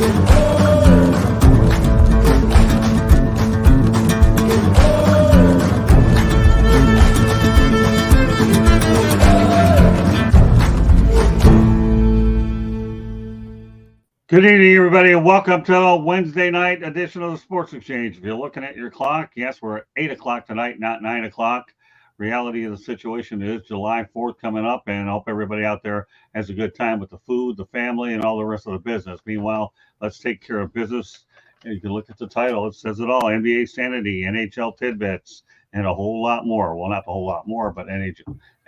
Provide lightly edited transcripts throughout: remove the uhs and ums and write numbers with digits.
Good evening, everybody, and welcome to a Wednesday night edition of the Sports Exchange. If you're looking at your clock, yes, we're at 8 o'clock tonight, not 9 o'clock. Reality of the situation is July 4th coming up, and I hope everybody out there has a good time with the food, the family, and all the rest of the business. Meanwhile, let's take care of business. And you can look at the title. It says it all. NBA Sanity, NHL Tidbits, and a whole lot more. Well, not a whole lot more, but NBA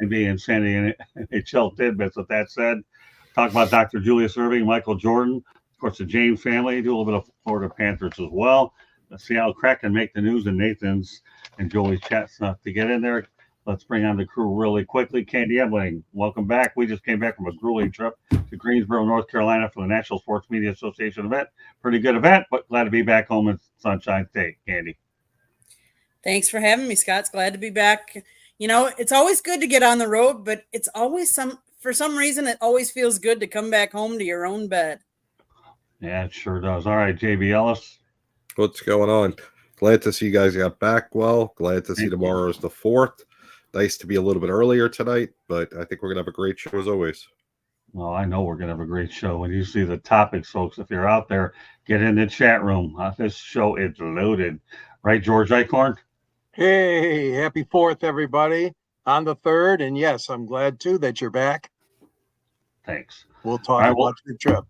Insanity and NHL Tidbits. With that said, talk about Dr. Julius Erving, Michael Jordan, of course, the James family, do a little bit of Florida Panthers as well. Let's see how Kraken make the news and Nathan's and Joey's chat stuff to get in there. Let's bring on the crew really quickly. Candy Ebling, welcome back. We just came back from a grueling trip to Greensboro, North Carolina for the National Sports Media Association event. Pretty good event, but glad to be back home in Sunshine State. Candy. Thanks for having me, Scott. It's glad to be back. You know, it's always good to get on the road, but it's always for some reason, it always feels good to come back home to your own bed. Yeah, it sure does. All right, JB Ellis. What's going on? Glad to see you guys got back well. Glad to see tomorrow is the 4th. Nice to be a little bit earlier tonight, but I think we're going to have a great show as always. Well, I know we're going to have a great show. When you see the topics, folks, if you're out there, get in the chat room. This show is loaded. Right, George Eichhorn? Hey, happy 4th, everybody. On the 3rd, and yes, I'm glad, too, that you're back. Thanks. We'll talk about your trip.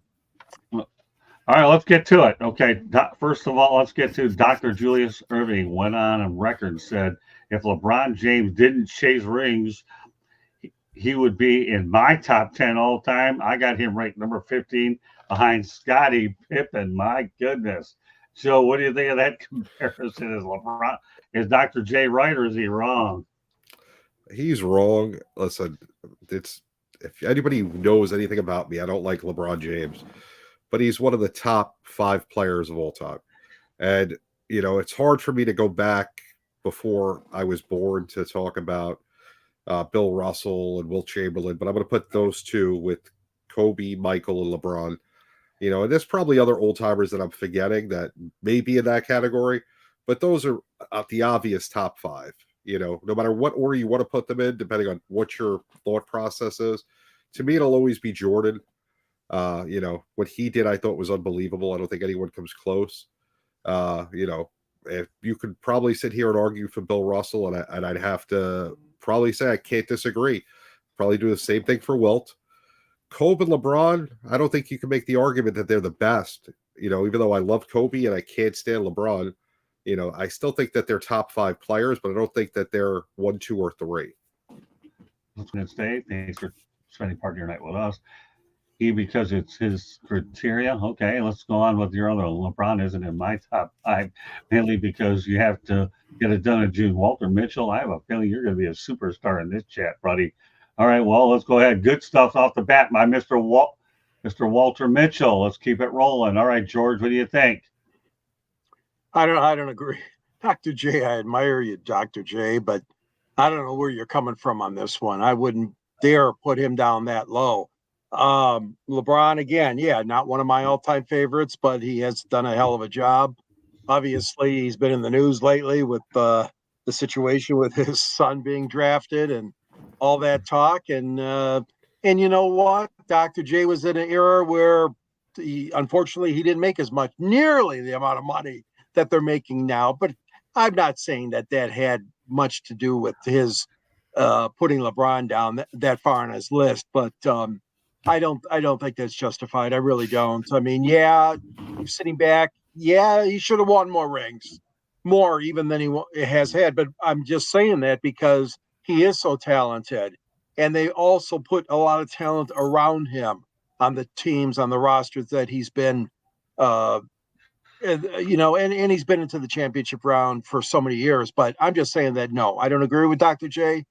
All right, let's get to it. Okay, first of all, let's get to Dr. Julius Erving went on record and said if LeBron James didn't chase rings, he would be in my top 10 all time. I got him ranked number 15 behind Scottie Pippen. My goodness. So what do you think of that comparison? Is Dr. J right or is he wrong? He's wrong. Listen, if anybody knows anything about me, I don't like LeBron James. But he's one of the top 5 players of all time. And, you know, it's hard for me to go back before I was born to talk about Bill Russell and Wilt Chamberlain, but I'm going to put those two with Kobe, Michael, and LeBron. You know, and there's probably other old-timers that I'm forgetting that may be in that category, but those are the obvious top 5. You know, no matter what order you want to put them in, depending on what your thought process is. To me, it'll always be Jordan. You know, what he did, I thought was unbelievable. I don't think anyone comes close. You know, if you could probably sit here and argue for Bill Russell, and I'd have to probably say I can't disagree. Probably do the same thing for Wilt. Kobe and LeBron, I don't think you can make the argument that they're the best. You know, even though I love Kobe and I can't stand LeBron, you know, I still think that they're top 5 players, but I don't think that they're 1, 2, or 3. That's going to stay. Thanks for spending part of your night with us. Because it's his criteria. Okay, let's go on with your other. LeBron isn't in my top 5, mainly because you have to get it done in June. Walter Mitchell, I have a feeling you're going to be a superstar in this chat, buddy. All right, well, let's go ahead. Good stuff off the bat by Mr. Walter Mitchell. Let's keep it rolling. All right, George, what do you think? I don't agree. Dr. J, I admire you, Dr. J, but I don't know where you're coming from on this one. I wouldn't dare put him down that low. LeBron, again, yeah, not one of my all-time favorites, but he has done a hell of a job. Obviously, he's been in the news lately with the situation with his son being drafted and all that talk. And you know what? Dr. J was in an era where unfortunately he didn't make as much, nearly the amount of money that they're making now. But I'm not saying that had much to do with his putting LeBron down that far on his list, but I don't think that's justified. I really don't. I mean, yeah, sitting back, yeah, he should have won more rings, more even than he has had. But I'm just saying that because he is so talented, and they also put a lot of talent around him on the teams, on the rosters that he's been, you know, and he's been into the championship round for so many years. But I'm just saying that no, I don't agree with Dr. J.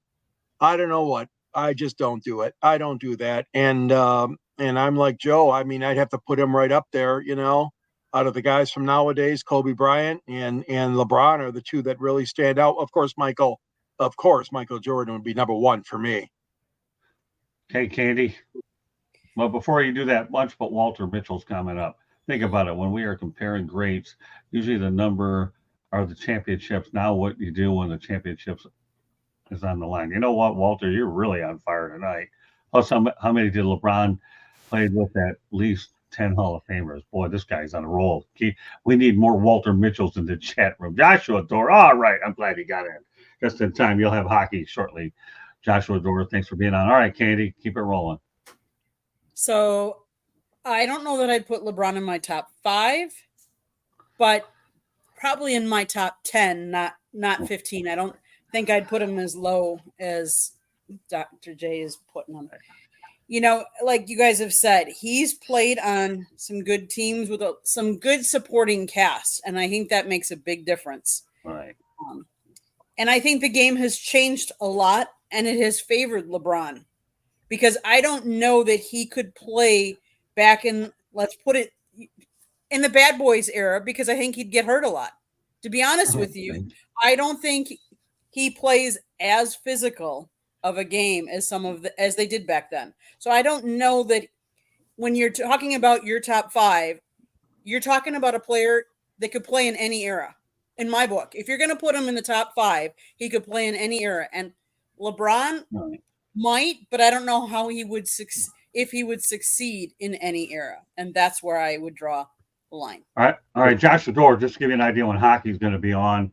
I don't know what. I just don't do it. I don't do that. And I'm like Joe. I mean, I'd have to put him right up there, you know, out of the guys from nowadays. Kobe Bryant and LeBron are the two that really stand out. Of course, Michael Jordan would be number 1 for me. Okay, Candy. Well, before you do that, lunch, but Walter Mitchell's coming up. think about it. When we are comparing greats, usually the number are the championships. Now, what you do when the championships is on the line. You know what, Walter? You're really on fire tonight. Plus, how many did LeBron played with at least 10 Hall of Famers? Boy, this guy's on a roll. We need more Walter Mitchells in the chat room. Joshua Dore. All right. I'm glad he got in. Just in time. You'll have hockey shortly. Joshua Dore, thanks for being on. All right, Candy, keep it rolling. So I don't know that I'd put LeBron in my top 5, but probably in my top 10, not 15. I don't think I'd put him as low as Dr. J is putting him. You know, like you guys have said, he's played on some good teams with some good supporting cast, and I think that makes a big difference. Right. And I think the game has changed a lot, and it has favored LeBron, because I don't know that he could play back in, let's put it, in the Bad Boys era, because I think he'd get hurt a lot. To be honest with you, I don't think he plays as physical of a game as they did back then. So I don't know that when you're talking about your top 5, you're talking about a player that could play in any era. In my book, if you're going to put him in the top 5, he could play in any era. And LeBron might, but I don't know how he would if he would succeed in any era. And that's where I would draw the line. All right, Josh Dore, just to give you an idea when hockey's going to be on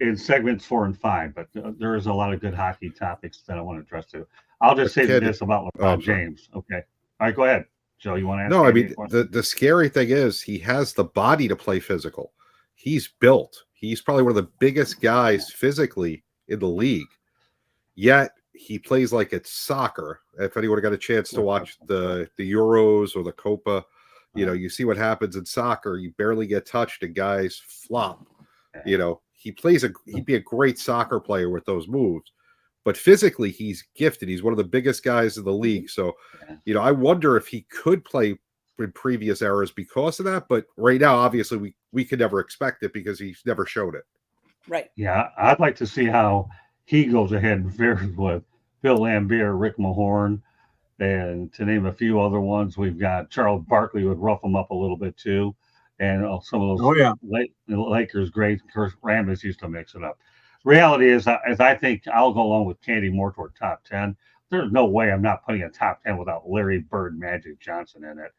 in segments 4 and 5, but there is a lot of good hockey topics that I want to address too. I'll just say this about LeBron James. Okay. All right, go ahead. Joe, you want to ask? No, I mean, the scary thing is he has the body to play physical. He's built. He's probably one of the biggest guys physically in the league. Yet he plays like it's soccer. If anyone got a chance to watch the Euros or the Copa, you know, you see what happens in soccer. You barely get touched and guys flop. You know, he'd be a great soccer player with those moves. But physically, he's gifted. He's one of the biggest guys in the league. So, you know, I wonder if he could play in previous eras because of that. But right now, obviously, we could never expect it because he's never showed it. Right. Yeah, I'd like to see how he goes ahead and fares with Bill Laimbeer, Rick Mahorn, and to name a few other ones. We've got Charles Barkley would rough him up a little bit too. And some of those Lakers great. Kurt Rambis used to mix it up. Reality is, as I think I'll go along with Candy more toward top 10. There's no way I'm not putting a top 10 without Larry Bird, Magic Johnson in it.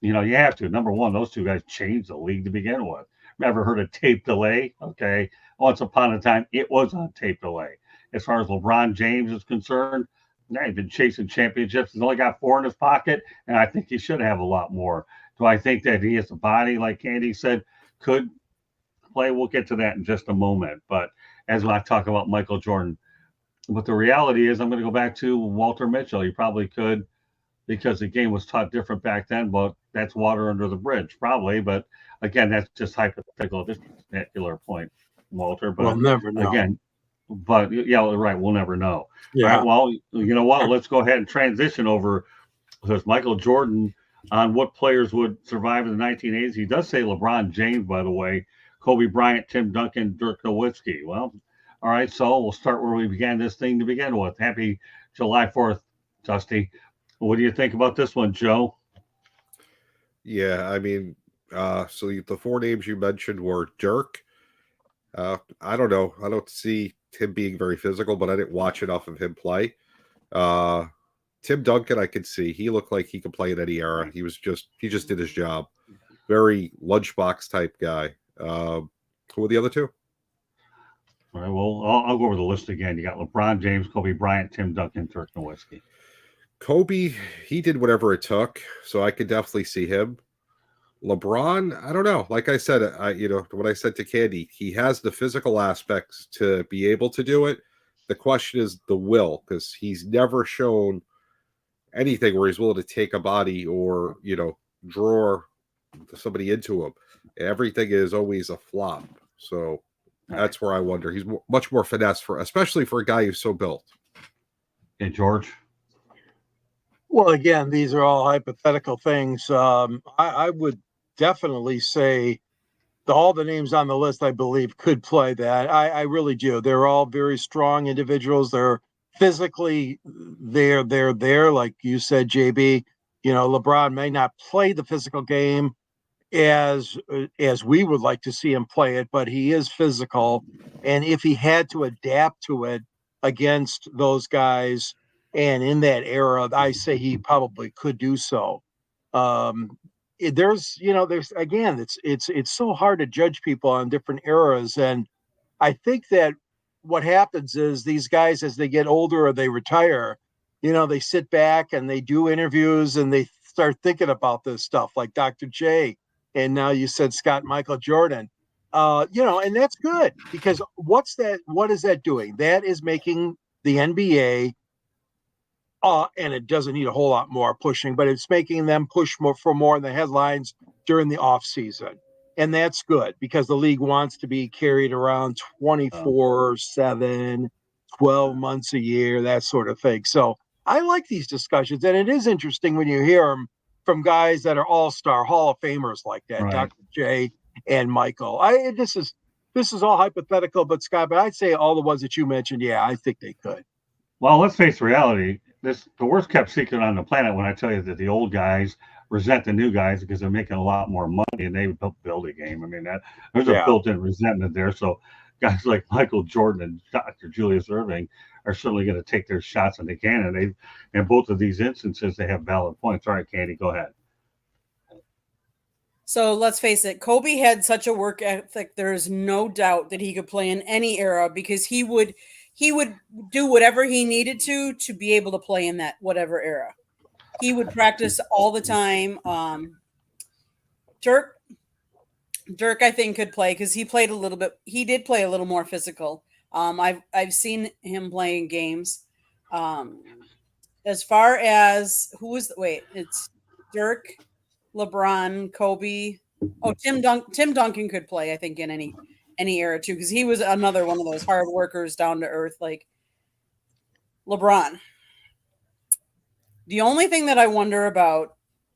You know, you have to. Number one, those two guys changed the league to begin with. Ever heard of tape delay? Okay. Once upon a time, it was on tape delay. As far as LeBron James is concerned, he's been chasing championships. He's only got 4 in his pocket, and I think he should have a lot more. Do I think that he has a body, like Candy said, could play? We'll get to that in just a moment. But as I talk about Michael Jordan, but the reality is I'm going to go back to Walter Mitchell. He probably could, because the game was taught different back then, but that's water under the bridge, probably. But again, that's just hypothetical at this particular point, Walter. But we'll never know. Again, but yeah, right. We'll never know. Yeah. Right, well, you know what? Let's go ahead and transition over to Michael Jordan on what players would survive in the 1980s. He does say LeBron James, by the way, Kobe Bryant, Tim Duncan, Dirk Nowitzki. Well, all right. So we'll start where we began this thing to begin with. Happy July 4th, Dusty. What do you think about this one, Joe? Yeah, I mean, so the 4 names you mentioned were Dirk. I don't know. I don't see him being very physical, but I didn't watch enough of him play. Tim Duncan, I could see. He looked like he could play in any era. He just did his job. Very lunchbox type guy. Who are the other 2? All right, well, I'll go over the list again. You got LeBron James, Kobe Bryant, Tim Duncan, Dirk Nowitzki. Kobe, he did whatever it took, so I could definitely see him. LeBron, I don't know. Like I said, what I said to Candy, he has the physical aspects to be able to do it. The question is the will, because he's never shown anything where he's willing to take a body or, draw somebody into him. Everything is always a flop. So that's where I wonder. He's much more finesse, especially for a guy who's so built. Hey, George. Well, again, these are all hypothetical things. I would definitely say all the names on the list, I believe, could play that. I really do. They're all very strong individuals. They're physically, they're there. Like you said, JB, LeBron may not play the physical game as we would like to see him play it, but he is physical. And if he had to adapt to it against those guys and in that era, I say he probably could do so. There's again, it's so hard to judge people on different eras. And I think that what happens is these guys, as they get older or they retire, they sit back and they do interviews and they start thinking about this stuff, like Dr. J. And now you said Scott Michael Jordan, and that's good, because what is that doing? That is making the NBA, and it doesn't need a whole lot more pushing, but it's making them push more in the headlines during the off season. And that's good, because the league wants to be carried around 24/7, 12 months a year, that sort of thing. So I like these discussions, and it is interesting when you hear them from guys that are all-star Hall of Famers like that, Right. Dr. J and Michael. This is all hypothetical, but Scott, but I'd say all the ones that you mentioned, yeah, I think they could. Well, let's face reality. The worst kept secret on the planet when I tell you that the old guys resent the new guys because they're making a lot more money and they build a game. I mean, there's a built-in resentment there. So guys like Michael Jordan and Dr. Julius Erving are certainly going to take their shots when they can. And in both of these instances, they have valid points. All right, Candy, go ahead. So let's face it, Kobe had such a work ethic. There is no doubt that he could play in any era, because he would do whatever he needed to be able to play in that whatever era. He would practice all the time. Dirk, I think, could play, because he played a little bit. He did play a little more physical. I've seen him playing games. As far as it's Dirk, LeBron, Kobe. Oh, Tim Duncan could play, I think, in any era too, because he was another one of those hard workers, down to earth, like LeBron. The only thing that I wonder about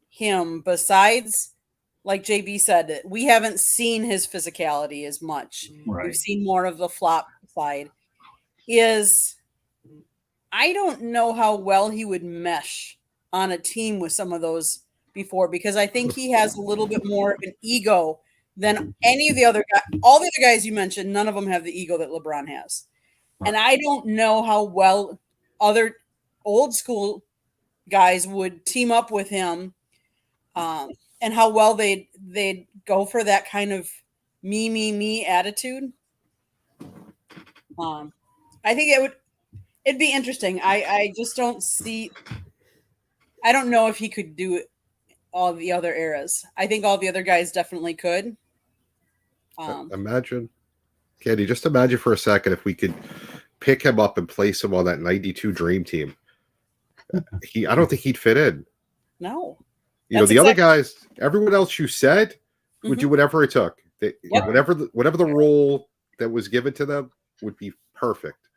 him, besides, like JB said, that we haven't seen his physicality as much. Right. We've seen more of the flop side. Is I don't know how well he would mesh on a team with some of those before, because I think he has a little bit more of an ego than any of the other guys. All the other guys you mentioned, none of them have the ego that LeBron has. Right. And I don't know how well other old school guys would team up with him, and how well they'd go for that kind of me attitude. I think it'd be interesting. I just don't see. I don't know if he could do all the other eras. I think all the other guys definitely could. Imagine, Candy, just imagine for a second if we could pick him up and place him on that 92 Dream Team. I don't think he'd fit in. No. The other guys, everyone else you said would do whatever it took. Whatever the role that was given to them would be perfect.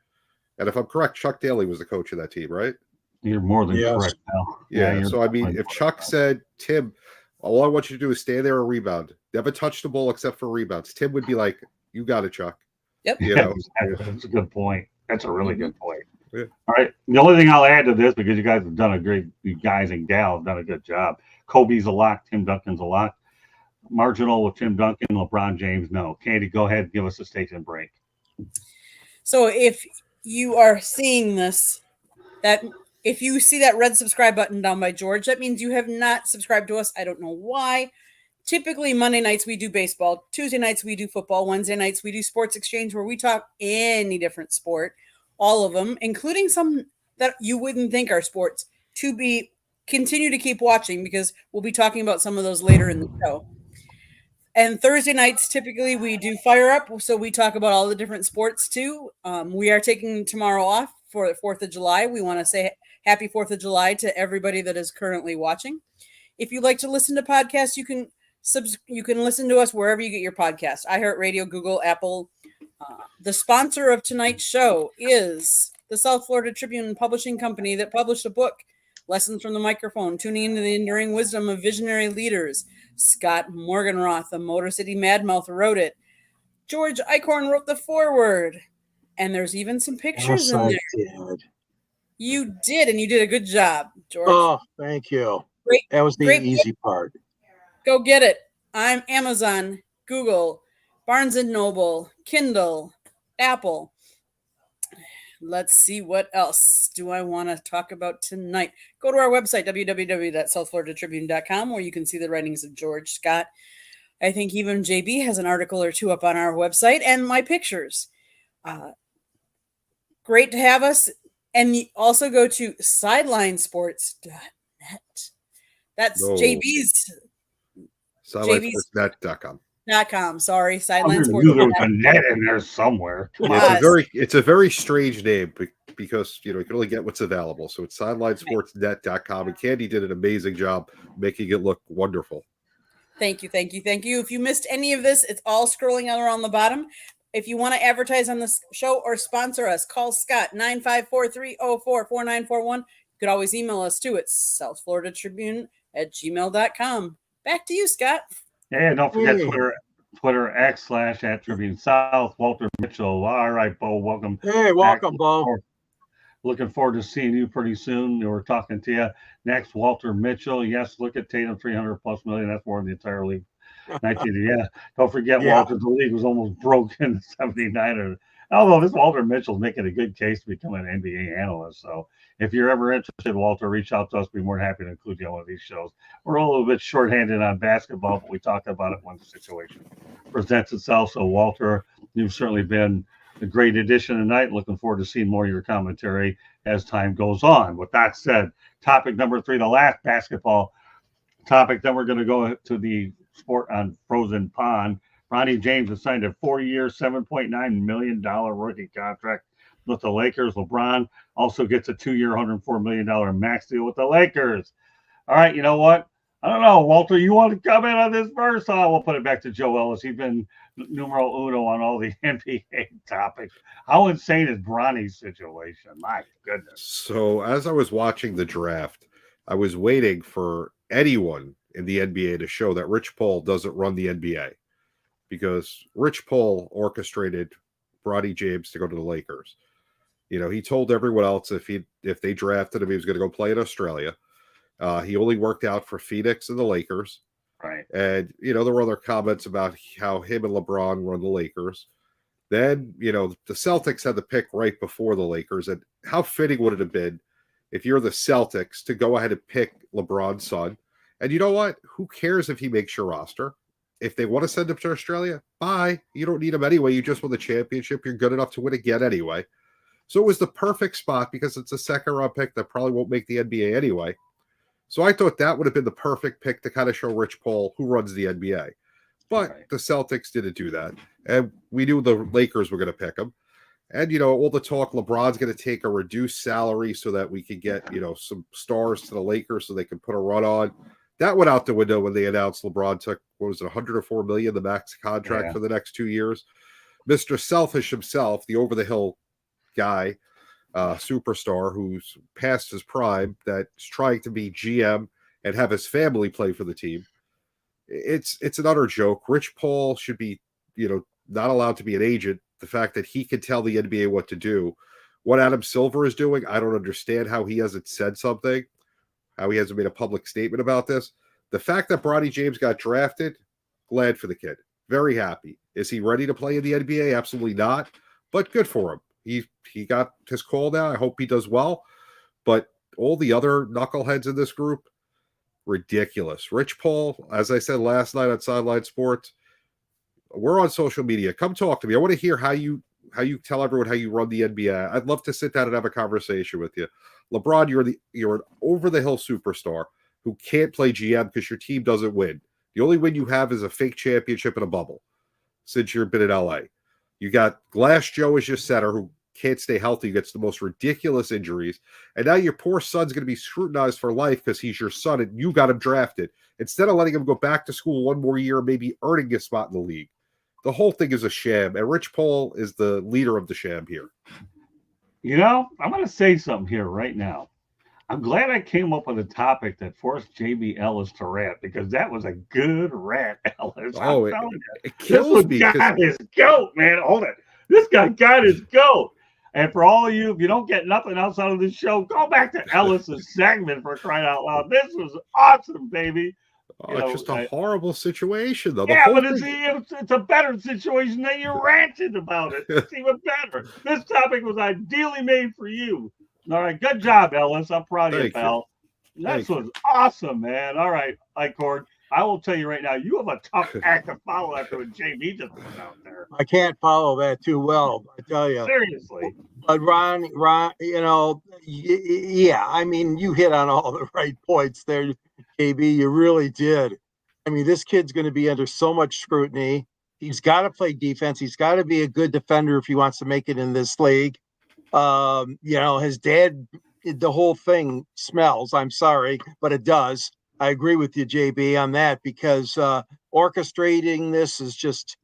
And if I'm correct, Chuck Daly was the coach of that team, right? You're more than correct, pal. Yeah. So I mean, if Chuck said, Tim, all I want you to do is stand there and rebound, never touch the ball except for rebounds, Tim would be like, "You got it, Chuck." Yep. That's a good point. That's a really good point. Yeah. All right. The only thing I'll add to this, because you guys and gals have done a good job. Kobe's a lock. Tim Duncan's a lock. Marginal with Tim Duncan. LeBron James, no. Candy, go ahead and give us a station break. So if you are seeing this, if you see that red subscribe button down by George, that means you have not subscribed to us. I don't know why. Typically, Monday nights we do baseball. Tuesday nights we do football. Wednesday nights we do Sports Exchange, where we talk any different sport, all of them, including some that you wouldn't think are sports, continue to keep watching, because we'll be talking about some of those later in the show. And Thursday nights, typically we do Fire Up, so we talk about all the different sports too. We are taking tomorrow off for the 4th of July. We want to say happy 4th of July to everybody that is currently watching. If you'd like to listen to podcasts, you can listen to us wherever you get your podcasts. iHeartRadio, Google, Apple. The sponsor of tonight's show is the South Florida Tribune Publishing Company, that published a book, Lessons from the Microphone, Tuning into the Enduring Wisdom of Visionary Leaders. Scott Morganroth, the Motor City Madmouth, wrote it. George Eichhorn wrote the foreword. And there's even some pictures in there. Did. You did, and you did a good job, George. Oh, thank you. Great. That was the easy part. Go get it. I'm Amazon, Google, Barnes & Noble, Kindle, Apple. Let's see what else do I want to talk about tonight. Go to our website, www.southfloridatribune.com, where you can see the writings of George Scott. I think even JB has an article or two up on our website, and my pictures. Great to have us. And also go to sidelinesports.net. That's JB's. SidelineSportsNet.com. Sorry, Sideline Sports. There was a net in there somewhere. Yeah, it's a very strange name because you can only get what's available. So it's SidelineSportsNet.com, and Candy did an amazing job making it look wonderful. Thank you. If you missed any of this, it's all scrolling out around the bottom. If you want to advertise on this show or sponsor us, call Scott 954-304-4941. You could always email us too at southfloridatribune@gmail.com. Back to you, Scott. Yeah, don't forget Twitter X / at Tribune South. Walter Mitchell. All right, Bo, welcome. Hey, welcome, Bo. Looking forward to seeing you pretty soon. We're talking to you next. Walter Mitchell. Yes, look at Tatum, 300+ million. That's more than the entire league. 19, yeah. Don't forget, Walter, the league was almost broken in 79. Although this Walter Mitchell's making a good case to become an NBA analyst. So if you're ever interested, Walter, reach out to us. We'd be more than happy to include you on one of these shows. We're a little bit shorthanded on basketball, but we talked about it when the situation presents itself. So, Walter, you've certainly been a great addition tonight. Looking forward to seeing more of your commentary as time goes on. With that said, topic number 3, the last basketball topic. Then we're going to go to the sport on frozen pond. Bronny James has signed a 4-year, $7.9 million rookie contract with the Lakers. LeBron also gets a 2-year, $104 million max deal with the Lakers. All right, you know what? I don't know, Walter, you want to comment on this first? We'll put it back to Joe Ellis. He's been numero uno on all the NBA topics. How insane is Bronny's situation? My goodness. So as I was watching the draft, I was waiting for anyone in the NBA to show that Rich Paul doesn't run the NBA, because Rich Paul orchestrated Bronny James to go to the Lakers. He told everyone else if they drafted him, he was going to go play in Australia. He only worked out for Phoenix and the Lakers. Right. And, there were other comments about how him and LeBron run the Lakers. Then, the Celtics had the pick right before the Lakers. And how fitting would it have been if you're the Celtics to go ahead and pick LeBron's son? And you know what? Who cares if he makes your roster? If they want to send him to Australia, bye. You don't need him anyway. You just won the championship. You're good enough to win again anyway. So it was the perfect spot because it's a second-round pick that probably won't make the NBA anyway. So I thought that would have been the perfect pick to kind of show Rich Paul who runs the NBA. But the Celtics didn't do that. And we knew the Lakers were going to pick him. And, all the talk, LeBron's going to take a reduced salary so that we could get, some stars to the Lakers so they can put a run on. That went out the window when they announced LeBron took, $104 million, the max contract for the next 2 years. Mr. Selfish himself, the over-the-hill guy, superstar who's past his prime, that's trying to be GM and have his family play for the team. It's an utter joke. Rich Paul should be, not allowed to be an agent. The fact that he can tell the NBA what to do. What Adam Silver is doing, I don't understand how he hasn't said something, how he hasn't made a public statement about this. The fact that Bronny James got drafted, glad for the kid. Very happy. Is he ready to play in the NBA? Absolutely not. But good for him. He got his call now. I hope he does well. But all the other knuckleheads in this group, ridiculous. Rich Paul, as I said last night on Sideline Sports, we're on social media. Come talk to me. I want to hear how you tell everyone how you run the NBA. I'd love to sit down and have a conversation with you. LeBron, you're an over-the-hill superstar who can't play GM because your team doesn't win. The only win you have is a fake championship in a bubble since you've been in LA. You got Glass Joe as your center who can't stay healthy, gets the most ridiculous injuries. And now your poor son's going to be scrutinized for life because he's your son and you got him drafted. Instead of letting him go back to school one more year, maybe earning a spot in the league. The whole thing is a sham. And Rich Paul is the leader of the sham here. I'm going to say something here right now. I'm glad I came up with a topic that forced JB Ellis to rant, because that was a good rant, Ellis. Oh, it kills me. This guy got his goat, man. Hold it. This guy got his goat. And for all of you, if you don't get nothing outside of this show, go back to Ellis's segment, for crying out loud. This was awesome, baby. Oh, it's just a I, horrible situation, though. The yeah, whole but thing. it's a better situation that you ranted about it. It's even better. This topic was ideally made for you. All right, good job, Ellis. I'm proud of you, Thank you. pal. This Thank was awesome, man. All right, Icord, I will tell you right now, you have a tough act to follow after what JB just put out there. I can't follow that too well, I tell you. Seriously. But Ron, yeah, I mean, you hit on all the right points there, KB. You really did. I mean, this kid's going to be under so much scrutiny. He's got to play defense. He's got to be a good defender if he wants to make it in this league. His dad, the whole thing smells. I'm sorry, but it does. I agree with you, JB, on that because orchestrating this is just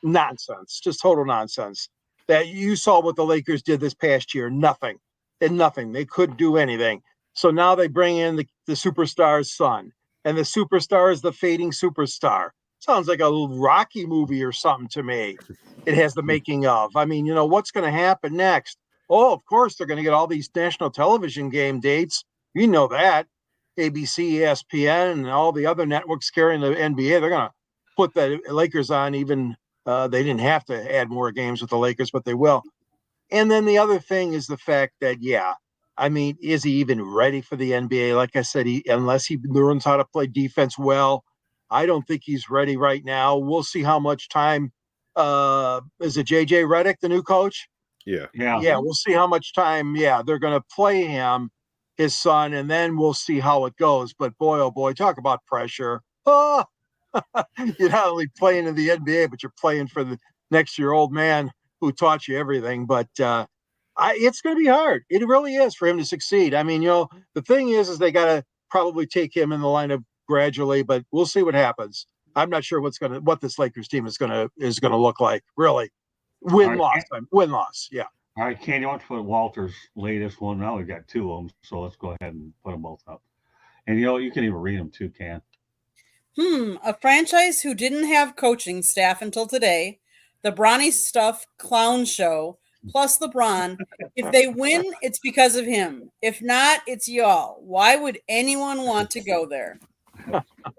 nonsense, just total nonsense. That you saw what the Lakers did this past year, nothing. They couldn't do anything. So now they bring in the superstar's son, and the superstar is the fading superstar. Sounds like a little Rocky movie or something to me. It has the making of. I mean, what's going to happen next? Oh, of course, they're going to get all these national television game dates. You know that. ABC, ESPN, and all the other networks carrying the NBA, they're going to put the Lakers on even they didn't have to add more games with the Lakers, but they will. And then the other thing is the fact that, is he even ready for the NBA? Like I said, unless he learns how to play defense well, I don't think he's ready right now. We'll see how much time. Is it JJ Redick, the new coach? Yeah. Yeah, we'll see how much time, they're going to play him, his son, and then we'll see how it goes. But boy, oh boy, talk about pressure. Oh, you're not only playing in the NBA, but you're playing for the next year old man who taught you everything. But it's going to be hard. It really is for him to succeed. I mean, the thing is they got to probably take him in the lineup gradually, but we'll see what happens. I'm not sure what this Lakers team is going to look like. Really, win loss. Yeah. All right, Candy, why don't you put Walter's latest one? Now we've got two of them, so let's go ahead and put them both up. And you can even read them too, Can. A franchise who didn't have coaching staff until today, the Bronny Stuff clown show, plus LeBron. If they win, it's because of him. If not, it's y'all. Why would anyone want to go there?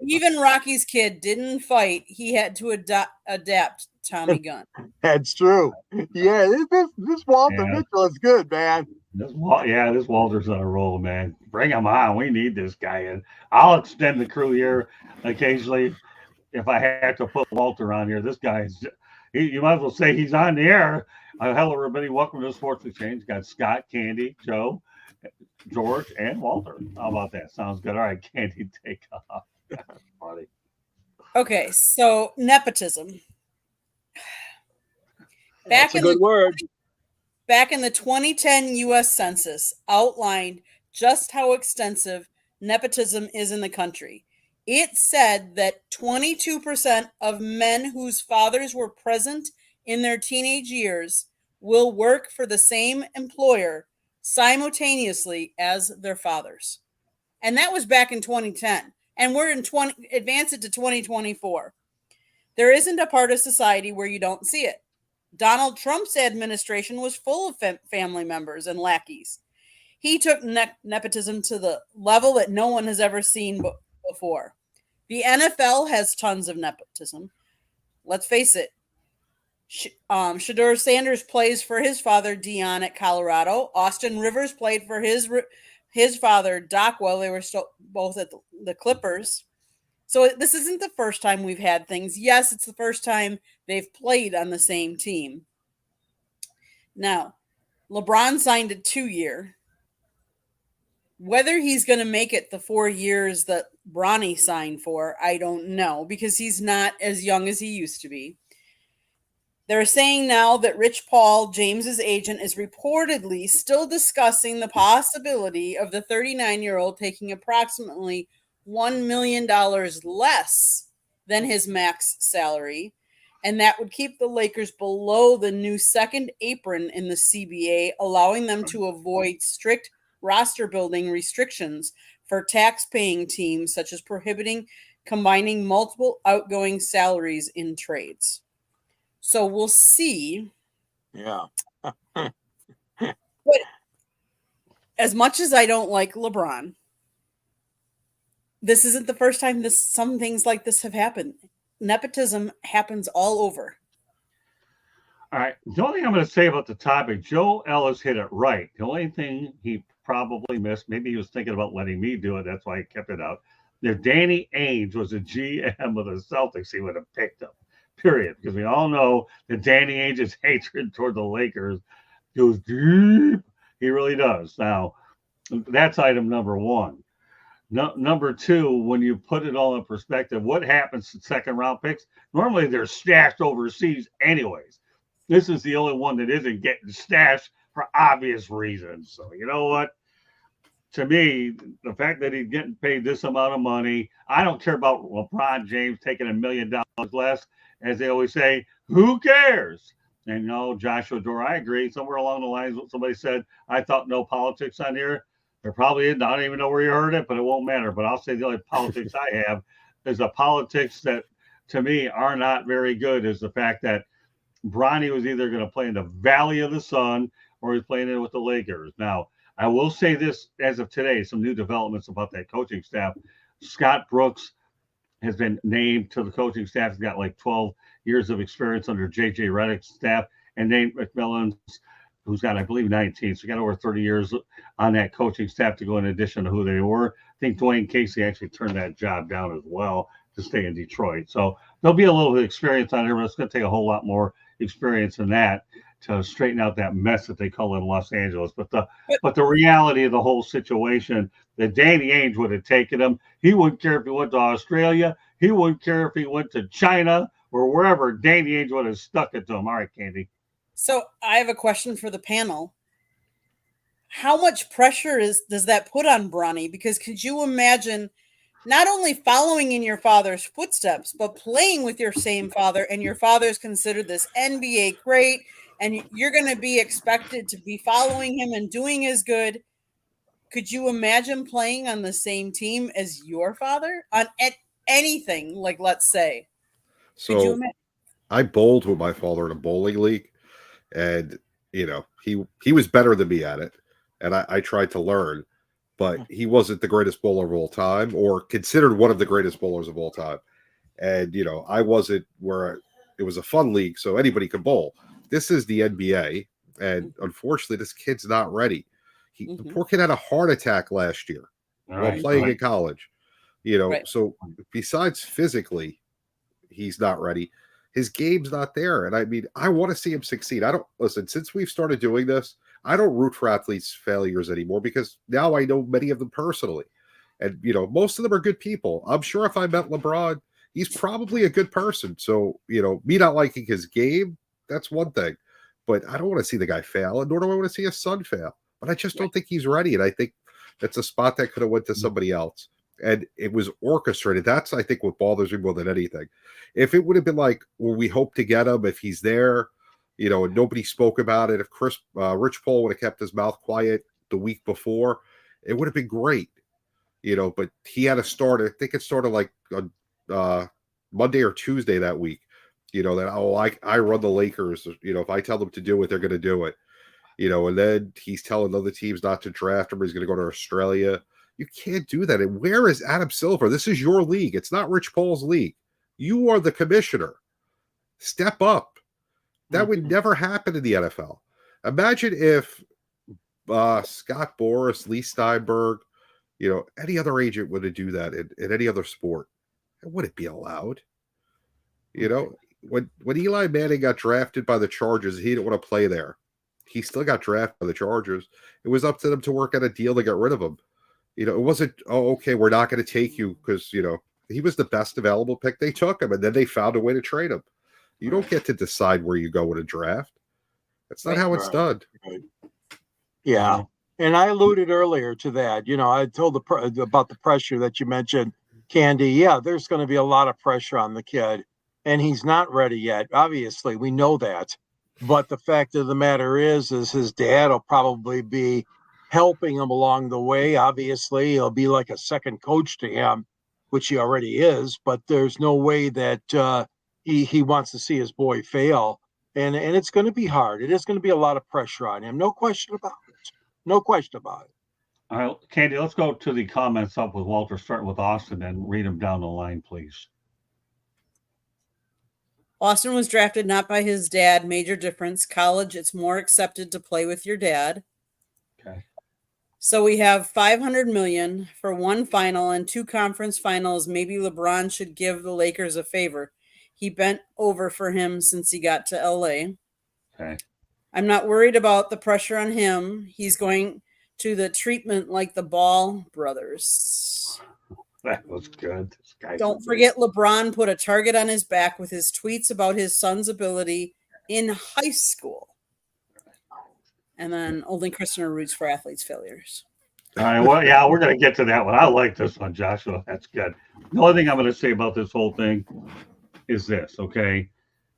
Even Rocky's kid didn't fight. He had to adapt Tommy Gunn. That's true. Yeah, this Walter Mitchell is good, man. This Walter's on a roll, man. Bring him on. We need this guy in. I'll extend the crew here occasionally if I have to put Walter on here. This guy is, you might as well say he's on the air. Hello, everybody. Welcome to the Sports Exchange. Got Scott, Candy, Joe, George, and Walter. How about that? Sounds good. All right, Candy, take off. Funny. Okay, so nepotism. That's a good word. Back in the 2010 U.S. Census outlined just how extensive nepotism is in the country. It said that 22% of men whose fathers were present in their teenage years will work for the same employer simultaneously as their fathers. And that was back in 2010. And we're advance it to 2024. There isn't a part of society where you don't see it. Donald Trump's administration was full of family members and lackeys. He took nepotism to the level that no one has ever seen before. The NFL has tons of nepotism. Let's face it. Shedeur Sanders plays for his father, Dion, at Colorado. Austin Rivers played for his father, Doc, while they were still both at the Clippers. So this isn't the first time we've had things. Yes, it's the first time they've played on the same team. Now, LeBron signed a 2-year. Whether he's going to make it the 4 years that Bronny signed for, I don't know, because he's not as young as he used to be. They're saying now that Rich Paul, James's agent, is reportedly still discussing the possibility of the 39-year-old taking approximately $1 million less than his max salary, and that would keep the Lakers below the new second apron in the CBA, allowing them to avoid strict roster building restrictions for tax-paying teams, such as prohibiting combining multiple outgoing salaries in trades. So we'll see. Yeah. But as much as I don't like LeBron, this isn't the first time some things like this have happened. Nepotism happens all over. All right. The only thing I'm going to say about the topic, Joe Ellis hit it right. The only thing he probably missed, maybe he was thinking about letting me do it. That's why he kept it out. If Danny Ainge was a GM of the Celtics, he would have picked him, period. Because we all know that Danny Ainge's hatred toward the Lakers goes deep. He really does. Now, that's item number one. Number two, when you put it all in perspective, what happens to second round picks? Normally they're stashed overseas anyways. This is the only one that isn't getting stashed for obvious reasons. So you know what? To me, the fact that he's getting paid this amount of money, I don't care about LeBron James taking $1 million less. As they always say, who cares? And Joshua Dore, I agree. Somewhere along the lines, somebody said, I thought no politics on here. There probably isn't. I don't even know where you heard it, but it won't matter. But I'll say the only politics I have is the politics that, to me, are not very good, is the fact that Bronny was either going to play in the Valley of the Sun or he's playing it with the Lakers. Now, I will say this as of today, some new developments about that coaching staff. Scott Brooks has been named to the coaching staff. He's got like 12 years of experience under J.J. Redick's staff, and Nate McMillan, who's got, I believe, 19. So he got over 30 years on that coaching staff to go in addition to who they were. I think Dwayne Casey actually turned that job down as well to stay in Detroit. So there'll be a little bit of experience on here, but it's going to take a whole lot more experience than that to straighten out that mess that they call in Los Angeles. But the reality of the whole situation, that Danny Ainge would have taken him. He wouldn't care if he went to Australia. He wouldn't care if he went to China or wherever. Danny Ainge would have stuck it to him. All right, Candy. So I have a question for the panel. How much pressure does that put on Bronny? Because could you imagine not only following in your father's footsteps, but playing with your same father, and your father's considered this NBA great, and you're going to be expected to be following him and doing as good. Could you imagine playing on the same team as your father at anything? Like, let's say. So I bowled with my father in a bowling league, and he was better than me at it, and I tried to learn, but he wasn't the greatest bowler of all time, or considered one of the greatest bowlers of all time. And I wasn't where it was a fun league, so anybody could bowl. This is the NBA, and unfortunately, this kid's not ready. The poor kid had a heart attack last year while playing in college. So besides physically, he's not ready. His game's not there. And I mean, I want to see him succeed. Since we've started doing this, I don't root for athletes' failures anymore, because now I know many of them personally. And, most of them are good people. I'm sure if I met LeBron, he's probably a good person. So, me not liking his game, that's one thing. But I don't want to see the guy fail, and nor do I want to see his son fail. But I just don't think he's ready. And I think that's a spot that could have went to somebody else. And it was orchestrated. That's, I think, what bothers me more than anything. If it would have been like, well, we hope to get him if he's there, and nobody spoke about it. If Rich Paul would have kept his mouth quiet the week before, it would have been great. But he had to start. I think it started like on Monday or Tuesday that week. That I run the Lakers. If I tell them to do it, they're going to do it. And then he's telling other teams not to draft him. He's going to go to Australia. You can't do that. And where is Adam Silver? This is your league. It's not Rich Paul's league. You are the commissioner. Step up. That would never happen in the NFL. Imagine if Scott Boras, Lee Steinberg, any other agent would do that in any other sport. It wouldn't be allowed. When Eli Manning got drafted by the Chargers, he didn't want to play there. He still got drafted by the Chargers. It was up to them to work out a deal to get rid of him. It wasn't, okay, we're not going to take you because, he was the best available pick. They took him, and then they found a way to trade him. You don't get to decide where you go in a draft. That's not how it's done. Right. Yeah. And I alluded earlier to that. I told about the pressure that you mentioned, Candy. Yeah, there's going to be a lot of pressure on the kid, and he's not ready yet. Obviously, we know that. But the fact of the matter is his dad will probably be helping him along the way. Obviously, he'll be like a second coach to him, which he already is. But there's no way that he wants to see his boy fail. And it's going to be hard. It is going to be a lot of pressure on him. No question about it. No question about it. All right, Candy, let's go to the comments up with Walter, starting with Austin, and read them down the line, please. Austin was drafted not by his dad. Major difference. College, it's more accepted to play with your dad. Okay. So we have $500 million for one final and 2 conference finals. Maybe LeBron should give the Lakers a favor. He bent over for him since he got to LA. Okay. I'm not worried about the pressure on him. He's going to the treatment like the Ball brothers. That was good. This guy's Don't forget LeBron put a target on his back with his tweets about his son's ability in high school. And then only Christopher roots for athletes' failures. All right. Well, yeah, we're going to get to that one. I like this one, Joshua. That's good. The only thing I'm going to say about this whole thing is this, okay?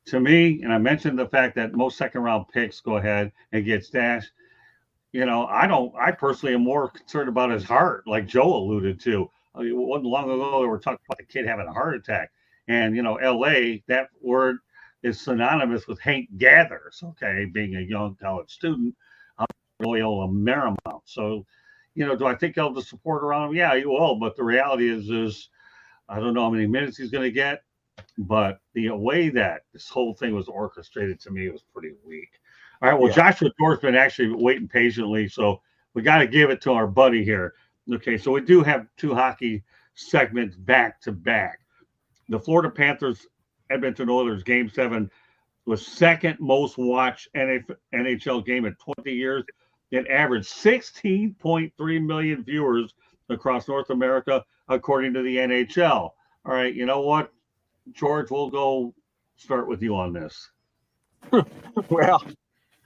To me, and I mentioned the fact that most second-round picks go ahead and get stashed. You know, I personally am more concerned about his heart, like Joe alluded to. It wasn't long ago they were talking about the kid having a heart attack. And, you know, LA, that word is synonymous with Hank Gathers, okay, being a young college student, Royal Marymount. So, you know, do I think he'll have the support around him? Yeah, he will. But the reality is I don't know how many minutes he's going to get. But the way that this whole thing was orchestrated to me was pretty weak. All right, well, yeah. Joshua Doerr's been actually waiting patiently, so we got to give it to our buddy here. Okay, so we do have 2 hockey segments back to back. The Florida Panthers Edmonton Oilers Game 7 was second most watched NHL game in 20 years. It averaged 16.3 million viewers across North America, according to the NHL. All right, you know what, George, we'll go start with you on this. Well,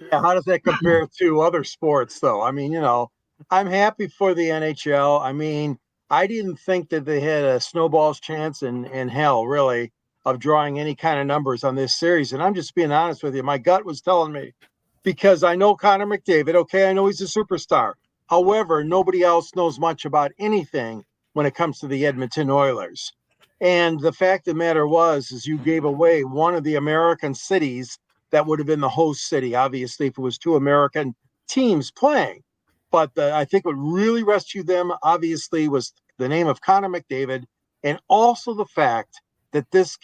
yeah, how does that compare to other sports, though? I mean, you know, I'm happy for the NHL. I mean, I didn't think that they had a snowball's chance in hell, really, of drawing any kind of numbers on this series. And I'm just being honest with you. My gut was telling me, because I know Connor McDavid. Okay, I know he's a superstar. However, nobody else knows much about anything when it comes to the Edmonton Oilers. And the fact of the matter is you gave away one of the American cities that would have been the host city, obviously, if it was 2 American teams playing. But I think what really rescued them, obviously, was the name of Connor McDavid, and also the fact that this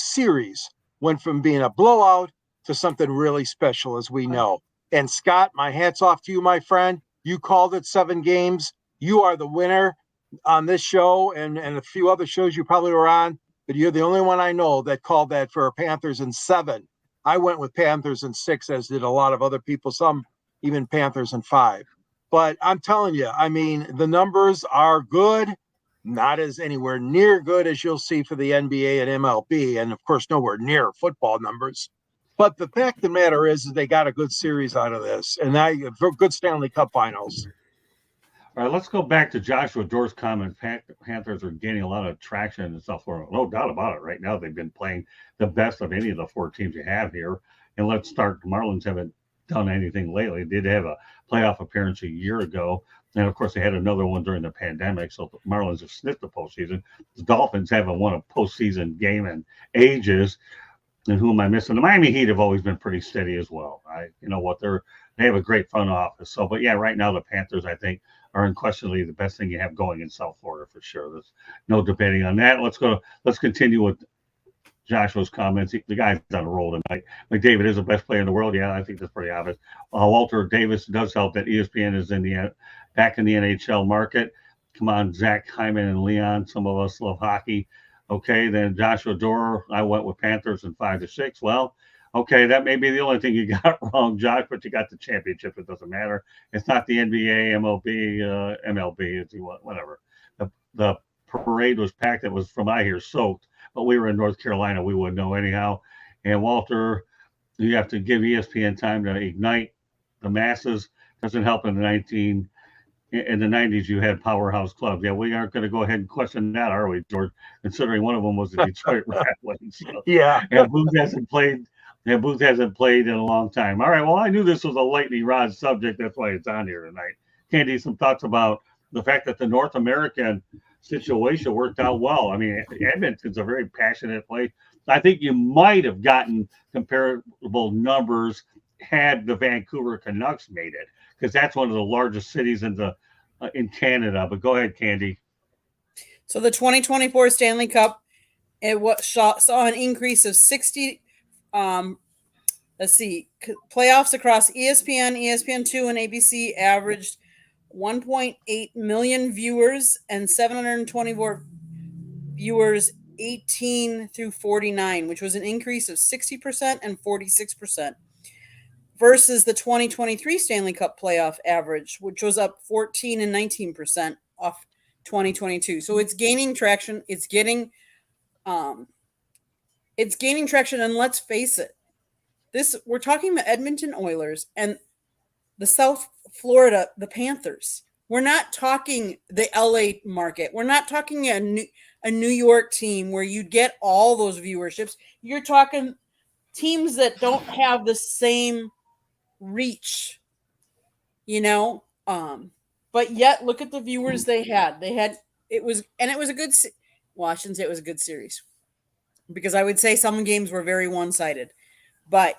series went from being a blowout to something really special, as we know. And Scott, my hat's off to you, my friend. You called it 7 games. You are the winner on this show and a few other shows you probably were on, but you're the only one I know that called that for Panthers in 7. I went with Panthers in 6, as did a lot of other people, some even Panthers in 5. But I'm telling you, I mean, the numbers are good, not as anywhere near good as you'll see for the NBA and MLB, and of course, nowhere near football numbers. But the fact of the matter is they got a good series out of this, and now you have good Stanley Cup finals. All right, let's go back to Joshua Doerr's comment. Panthers are gaining a lot of traction and stuff for them. No doubt about it. Right now, they've been playing the best of any of the 4 teams you have here. And let's start. The Marlins haven't done anything lately. They did have a playoff appearance a year ago. And, of course, they had another one during the pandemic. So the Marlins have sniffed the postseason. The Dolphins haven't won a postseason game in ages. And who am I missing? The Miami Heat have always been pretty steady as well. You know what? They have a great front office. So, but yeah, right now the Panthers, I think, are unquestionably the best thing you have going in South Florida for sure. There's no debating on that. Let's continue with Joshua's comments. The guy's on a roll tonight. McDavid is the best player in the world. Yeah, I think that's pretty obvious. Walter Davis does help that ESPN is back in the NHL market. Come on, Zach, Hyman, and Leon. Some of us love hockey. Okay, then Joshua Doerr, I went with Panthers in 5-6. Well, okay, that may be the only thing you got wrong, Josh, but you got the championship. It doesn't matter. It's not the NBA, MLB, it's whatever. The parade was packed. It was, from I hear, soaked, but we were in North Carolina. We wouldn't know anyhow. And Walter, you have to give ESPN time to ignite the masses. Doesn't help in the 90s, you had powerhouse clubs. Yeah, we aren't going to go ahead and question that, are we, George? Considering one of them was the Detroit Red Wings. So, yeah. And Booth hasn't played in a long time. All right, well, I knew this was a lightning rod subject. That's why it's on here tonight. Candy, some thoughts about the fact that the North American situation worked out well. I mean, Edmonton's a very passionate place. I think you might have gotten comparable numbers had the Vancouver Canucks made it, because that's one of the largest cities in the in Canada. But go ahead, Candy. So the 2024 Stanley Cup, saw an increase of 60. Let's see, playoffs across ESPN, ESPN2, and ABC averaged 1.8 million viewers and 724 viewers 18 through 49, which was an increase of 60% and 46%, versus the 2023 Stanley Cup playoff average, which was up 14 and 19% off 2022. So it's gaining traction. It's getting traction, and let's face it, we're talking about Edmonton Oilers and the South Florida, the Panthers. We're not talking the LA market. We're not talking a New York team where you get all those viewerships. You're talking teams that don't have the same reach, but yet look at the viewers they had. It was a good. Well, I shouldn't say it was a good series, because I would say some games were very one-sided, but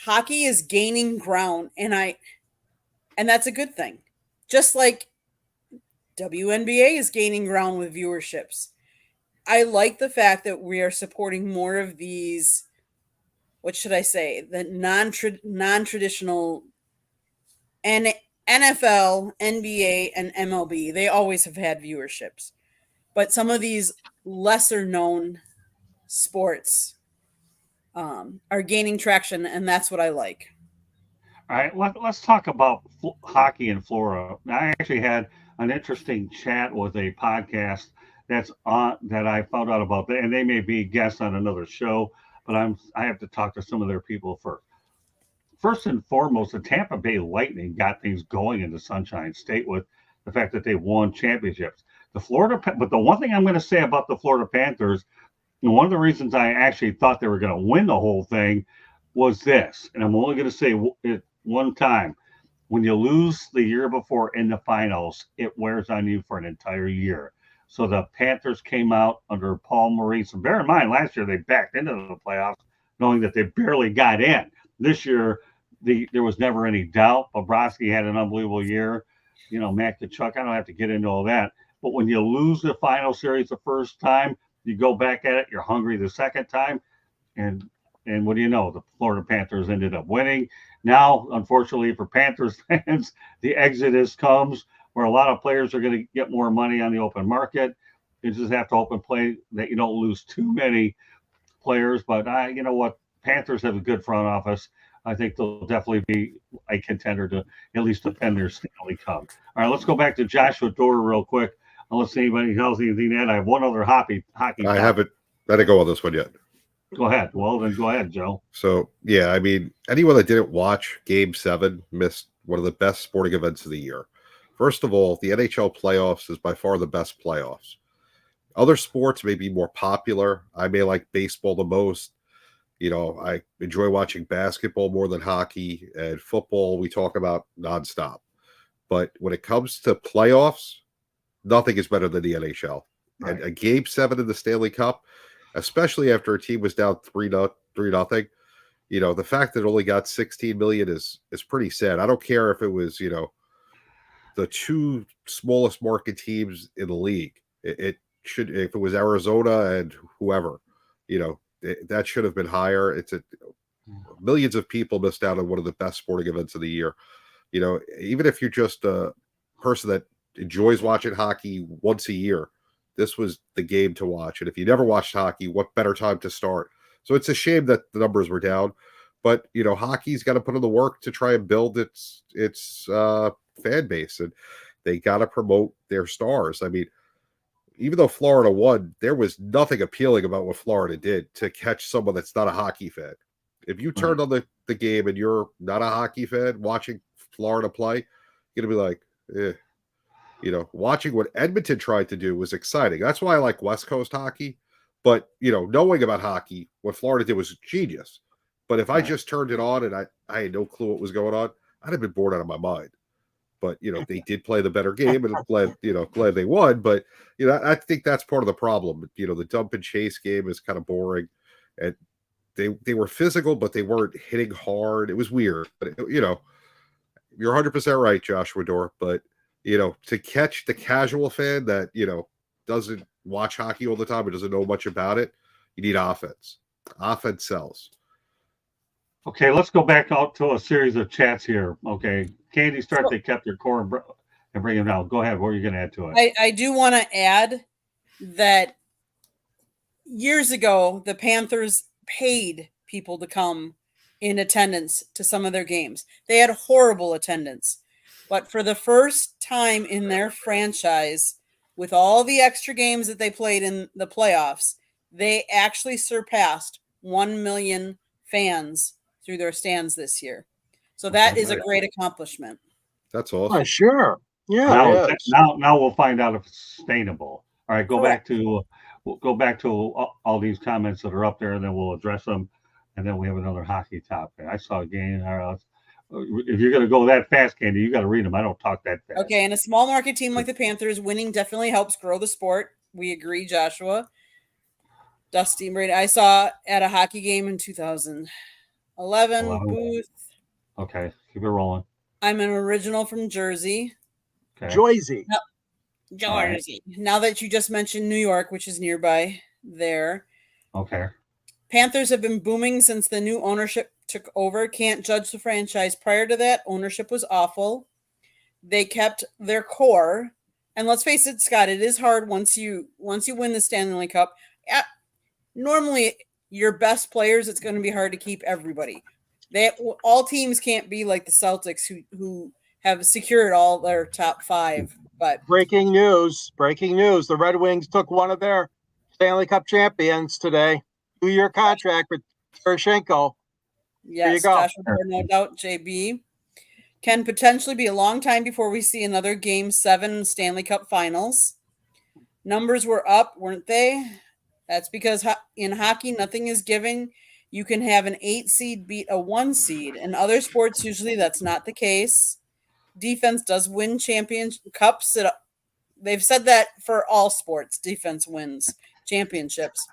hockey is gaining ground, and that's a good thing. Just like WNBA is gaining ground with viewerships. I like the fact that we are supporting more of these, what should I say, the non-traditional and NFL, NBA, and MLB. They always have had viewerships. But some of these lesser known sports are gaining traction, and that's what I like. All right, let's talk about hockey in Florida. I actually had an interesting chat with a podcast that's on that I found out about, and they may be guests on another show, but I have to talk to some of their people first. First and foremost, the Tampa Bay Lightning got things going in the Sunshine State with the fact that they won championships. But the one thing I'm going to say about the Florida Panthers, and one of the reasons I actually thought they were going to win the whole thing, was this, and I'm only going to say it one time. When you lose the year before in the finals, it wears on you for an entire year. So the Panthers came out under Paul Maurice. And bear in mind, last year they backed into the playoffs, knowing that they barely got in. This year, there was never any doubt. Bobrovsky had an unbelievable year. Matt Tkachuk, I don't have to get into all that. But when you lose the final series the first time, you go back at it, you're hungry the second time. And what do you know? The Florida Panthers ended up winning. Now, unfortunately for Panthers fans, the exodus comes where a lot of players are going to get more money on the open market. You just have to hope and play that you don't lose too many players. But you know what? Panthers have a good front office. I think they'll definitely be a contender to at least defend their Stanley Cup. All right, let's go back to Joshua Doerr real quick. Unless anybody has anything to add, I have one other hockey. I haven't let it go on this one yet. Go ahead. Well, then go ahead, Joe. So, yeah, I mean, anyone that didn't watch Game 7 missed one of the best sporting events of the year. First of all, the NHL playoffs is by far the best playoffs. Other sports may be more popular. I may like baseball the most. I enjoy watching basketball more than hockey, and football we talk about nonstop. But when it comes to playoffs, nothing is better than the NHL. Right. And a Game 7 in the Stanley Cup, especially after a team was down 3-0, the fact that it only got 16 million is pretty sad. I don't care if it was, the two smallest market teams in the league. It should, if it was Arizona and whoever, that should have been higher. Millions of people missed out on one of the best sporting events of the year. Even if you're just a person that enjoys watching hockey once a year, this was the game to watch. And if you never watched hockey, what better time to start? So it's a shame that the numbers were down, but hockey's got to put in the work to try and build its fan base, and they got to promote their stars. I mean, even though Florida won, there was nothing appealing about what Florida did to catch someone that's not a hockey fan. If you turned on the game and you're not a hockey fan watching Florida play, you're going to be like, eh. Watching what Edmonton tried to do was exciting. That's why I like West Coast hockey. But, knowing about hockey, what Florida did was genius. But if I just turned it on and I had no clue what was going on, I'd have been bored out of my mind. But, they did play the better game, and I'm glad they won. But, I think that's part of the problem. The dump and chase game is kind of boring. And they were physical, but they weren't hitting hard. It was weird. But, you're 100% right, Joshua Doerr. But, to catch the casual fan that, doesn't watch hockey all the time or doesn't know much about it, you need offense. Offense sells. Okay, let's go back out to a series of chats here. Okay, Candy start. They kept their core and bring them down. Go ahead. What are you going to add to it? I do want to add that years ago, the Panthers paid people to come in attendance to some of their games. They had horrible attendance. But for the first time in their franchise, with all the extra games that they played in the playoffs, they actually surpassed 1 million fans through their stands this year. So that is a great accomplishment. That's awesome. Sure. Yeah. Now we'll find out if it's sustainable. All right, we'll go back to all these comments that are up there, and then we'll address them. And then we have another hockey topic. I saw a game. If you're going to go that fast, Candy, you got to read them. I don't talk that fast. Okay, and a small market team like the Panthers, winning definitely helps grow the sport. We agree, Joshua. Dusty Brady. I saw at a hockey game in 2011. Booth. Okay, keep it rolling. I'm an original from Jersey. Okay. Jersey. Jersey. Right. Now that you just mentioned New York, which is nearby there. Okay. Panthers have been booming since the new ownership took over. Can't judge the franchise. Prior to that, ownership was awful. They kept their core. And let's face it, Scott, it is hard once you win the Stanley Cup. Normally, your best players, it's going to be hard to keep everybody. All teams can't be like the Celtics who have secured all their top 5. But breaking news. The Red Wings took one of their Stanley Cup champions today. 2-year contract with Tarasenko. Yes, Joshua, no doubt, JB. Can potentially be a long time before we see another Game 7 Stanley Cup Finals. Numbers were up, weren't they? That's because in hockey, nothing is given. You can have an 8 seed beat a 1 seed. In other sports, usually that's not the case. Defense does win championships. They've said that for all sports. Defense wins championships.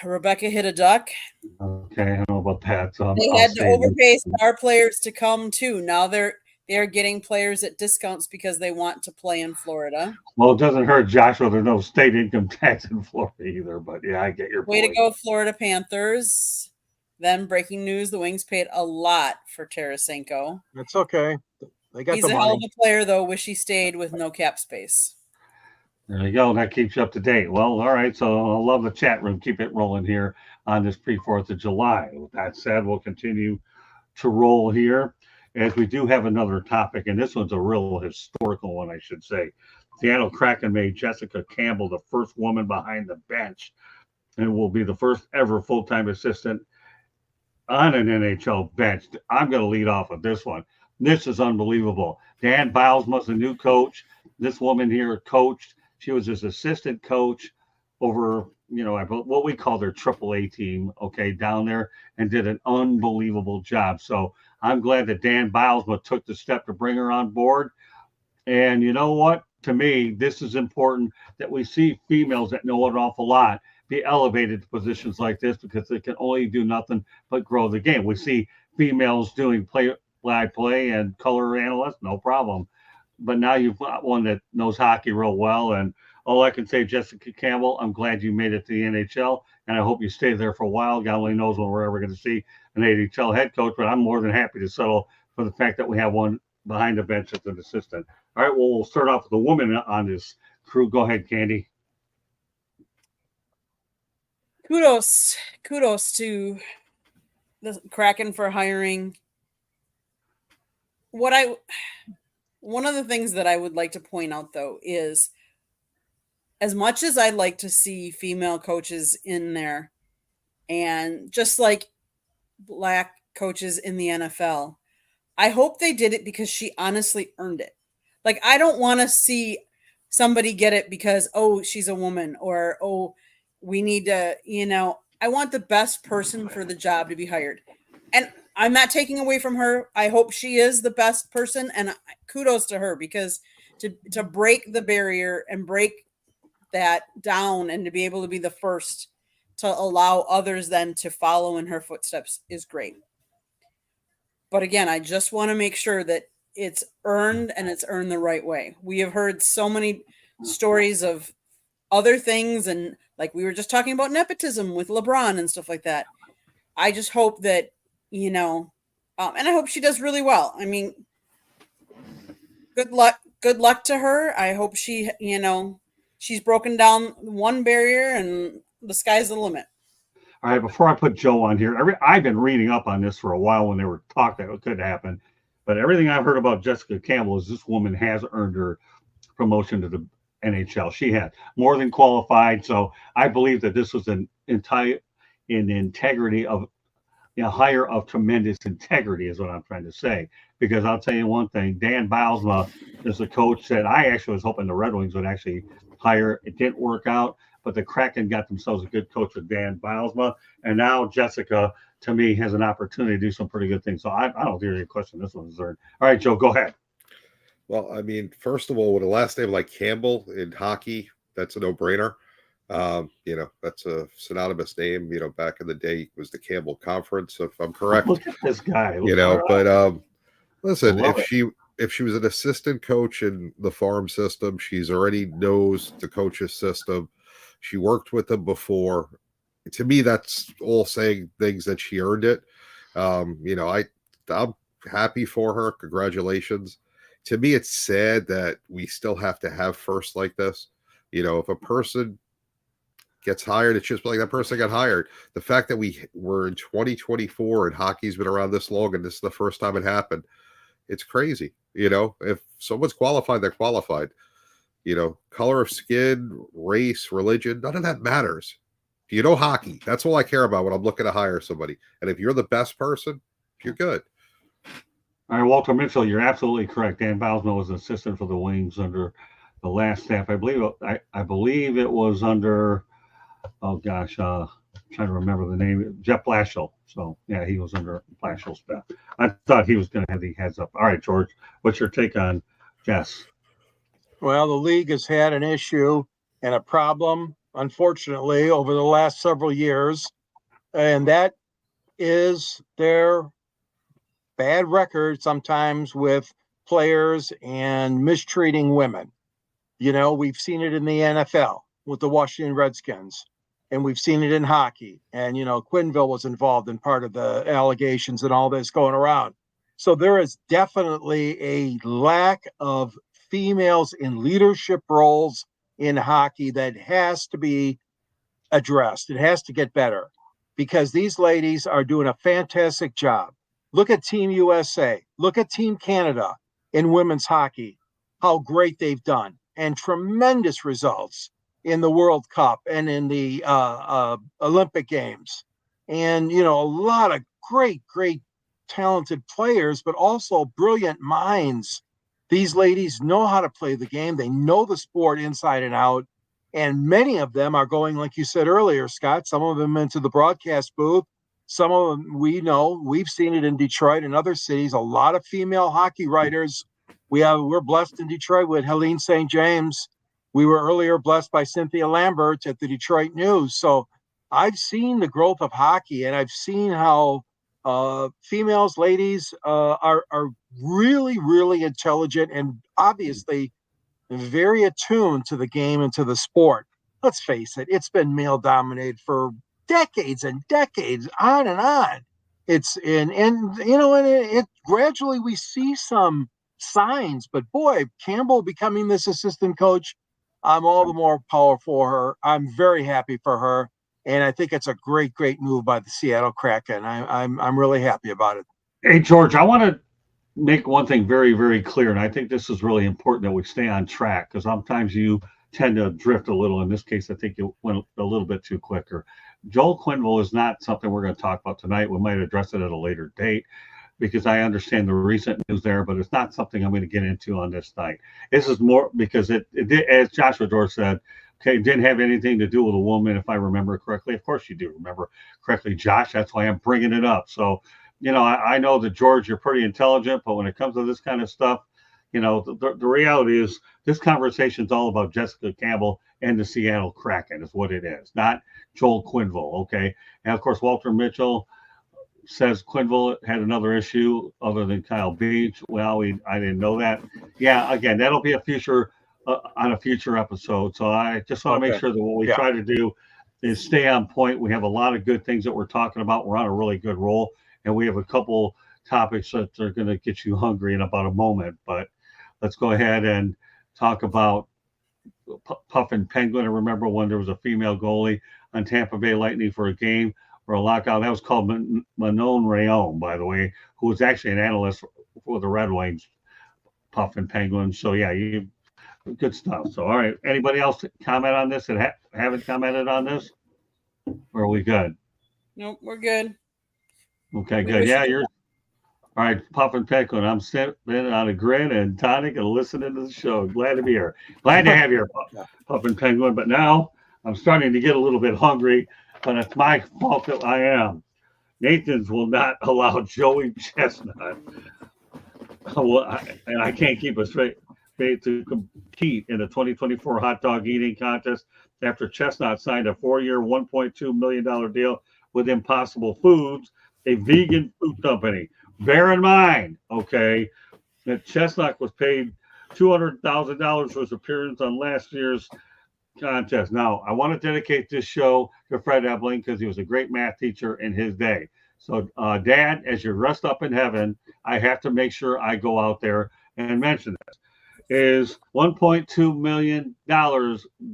Rebecca hit a duck. Okay, I don't know about that. So they had to overpay star players to come too. Now they're getting players at discounts because they want to play in Florida. Well, it doesn't hurt, Joshua. There's no state income tax in Florida either. But yeah, I get your point. Way to go, Florida Panthers. Then breaking news: the Wings paid a lot for Tarasenko. That's okay. They got He's the a money. hell of a player, though. Wish he stayed with no cap space. There you go. That keeps you up to date. Well, all right. So I love the chat room. Keep it rolling here on this pre-4th of July. With that said, we'll continue to roll here as we do have another topic, and this one's a real historical one, I should say. Seattle Kraken made Jessica Campbell the first woman behind the bench and will be the first ever full-time assistant on an NHL bench. I'm going to lead off with this one. This is unbelievable. Dan Bylsma's the new coach. This woman here coached. She was his assistant coach over, what we call their AAA team, down there, and did an unbelievable job. So I'm glad that Dan Bylsma took the step to bring her on board. And you know what? To me, this is important that we see females that know an awful lot be elevated to positions like this because they can only do nothing but grow the game. We see females doing play-by-play and color analyst, no problem. But now you've got one that knows hockey real well. And all I can say, Jessica Campbell, I'm glad you made it to the NHL, and I hope you stay there for a while. God only knows when we're ever going to see an NHL head coach, but I'm more than happy to settle for the fact that we have one behind the bench as an assistant. All right, well, we'll start off with the woman on this crew. Go ahead, Candy. Kudos to the Kraken for hiring. One of the things that I would like to point out, though, is as much as I'd like to see female coaches in there, and just like black coaches in the NFL, I hope they did it because she honestly earned it. Like, I don't want to see somebody get it because, oh, she's a woman, or, oh, we need to, I want the best person for the job to be hired. And I'm not taking away from her. I hope she is the best person, and kudos to her, because to break the barrier and break that down and to be able to be the first to allow others then to follow in her footsteps is great. But again, I just want to make sure that it's earned, and it's earned the right way. We have heard so many stories of other things, and like we were just talking about nepotism with LeBron and stuff like that. I just hope that, and I hope she does really well. I mean, good luck to her. I hope she, she's broken down one barrier and the sky's the limit. All right, before I put Joe on here, I've been reading up on this for a while when they were talking that it could happen. But everything I've heard about Jessica Campbell is this woman has earned her promotion to the NHL. She had more than qualified. So I believe that this was an integrity of, hire of tremendous integrity is what I'm trying to say. Because I'll tell you one thing, Dan Bylsma is a coach that I actually was hoping the Red Wings would actually hire. It didn't work out, but the Kraken got themselves a good coach with Dan Bylsma. And now Jessica, to me, has an opportunity to do some pretty good things. So I don't hear any question this one's earned. All right, Joe, go ahead. Well, I mean, first of all, with a last name like Campbell in hockey, that's a no-brainer. That's a synonymous name. Back in the day, it was the Campbell Conference, if I'm correct. Look at this guy. But listen, if she was an assistant coach in the farm system, she's already knows the coach's system. She worked with them before. To me, that's all saying things that she earned it. I'm happy for her. Congratulations. To me, it's sad that we still have to have firsts like this. If a person gets hired, it's just like that person got hired. The fact that we're in 2024 and hockey's been around this long and this is the first time it happened, it's crazy. If someone's qualified, they're qualified. Color of skin, race, religion, none of that matters. Hockey. That's all I care about when I'm looking to hire somebody. And if you're the best person, you're good. All right, Walter Mitchell, you're absolutely correct. Dan Bylsma was an assistant for the Wings under the last staff. I believe it was under, I'm trying to remember the name, Jeff Blashill. So, yeah, he was under Blashill's staff. I thought he was going to have the heads up. All right, George, what's your take on Jess? Well, the league has had an issue and a problem, unfortunately, over the last several years, and that is their bad record sometimes with players and mistreating women. We've seen it in the NFL with the Washington Redskins, and we've seen it in hockey. And, Quinville was involved in part of the allegations and all this going around. So there is definitely a lack of females in leadership roles in hockey that has to be addressed. It has to get better because these ladies are doing a fantastic job. Look at Team USA. Look at Team Canada in women's hockey, how great they've done, and tremendous results in the World Cup and in the Olympic Games. And, a lot of great talented players, but also brilliant minds. These ladies know how to play the game. They know the sport inside and out. And many of them are going, like you said earlier, Scott, some of them into the broadcast booth. Some of them we've seen it in Detroit and other cities, a lot of female hockey writers. We're blessed in Detroit with Helene St. James. We were earlier blessed by Cynthia Lambert at the Detroit News. So I've seen the growth of hockey, and I've seen how females, ladies are really, really intelligent and obviously very attuned to the game and to the sport. Let's face it, it's been male dominated for decades and decades, on and on. It gradually we see some signs, but boy, Campbell becoming this assistant coach, I'm all the more power for her. I'm very happy for her. And I think it's a great move by the Seattle Kraken. I'm really happy about it. Hey, George, I want to make one thing very, very clear, and I think this is really important that we stay on track because sometimes you tend to drift a little. In this case, I think it went a little bit too quicker. Joel Quenneville is not something we're going to talk about tonight. We might address it at a later date because I understand the recent news there, but it's not something I'm going to get into on this night. This is more because it did, as Joshua George said, okay, it didn't have anything to do with a woman, if I remember correctly. Of course you do remember correctly, Josh. That's why I'm bringing it up. So, I know that, George, you're pretty intelligent, but when it comes to this kind of stuff, the reality is this conversation is all about Jessica Campbell and the Seattle Kraken is what it is, not Joel Quenneville, okay? And, of course, Walter Mitchell, says Quinville had another issue other than Kyle Beach. Well, I didn't know that. Yeah, again, that'll be a future on a future episode. So I just want to make sure that what we try to do is stay on point. We have a lot of good things that we're talking about. We're on a really good roll, and we have a couple topics that are going to get you hungry in about a moment. But let's go ahead and talk about Puffin Penguin. I remember when there was a female goalie on Tampa Bay Lightning for a game or a lockout. That was called Manon Rayon, by the way, who was actually an analyst for the Red Wings, Puffin Penguin. So, yeah, good stuff. So, all right. Anybody else comment on this that haven't commented on this? Or are we good? Nope, we're good. Okay, good. Yeah, you're all right. Puffin Penguin. I'm sitting on a grin and tonic and listening to the show. Glad to be here. Glad to have you here, Puffin Penguin. But now I'm starting to get a little bit hungry, but it's my fault that I am. Nathan's will not allow Joey Chestnut. And I can't keep a straight to compete in the 2024 hot dog eating contest after Chestnut signed a 4-year, $1.2 million deal with Impossible Foods, a vegan food company. Bear in mind, okay, that Chestnut was paid $200,000 for his appearance on last year's contest. Now, I want to dedicate this show to Fred Ebling because he was a great math teacher in his day. So, Dad, as you rest up in heaven, I have to make sure I go out there and mention this. Is $1.2 million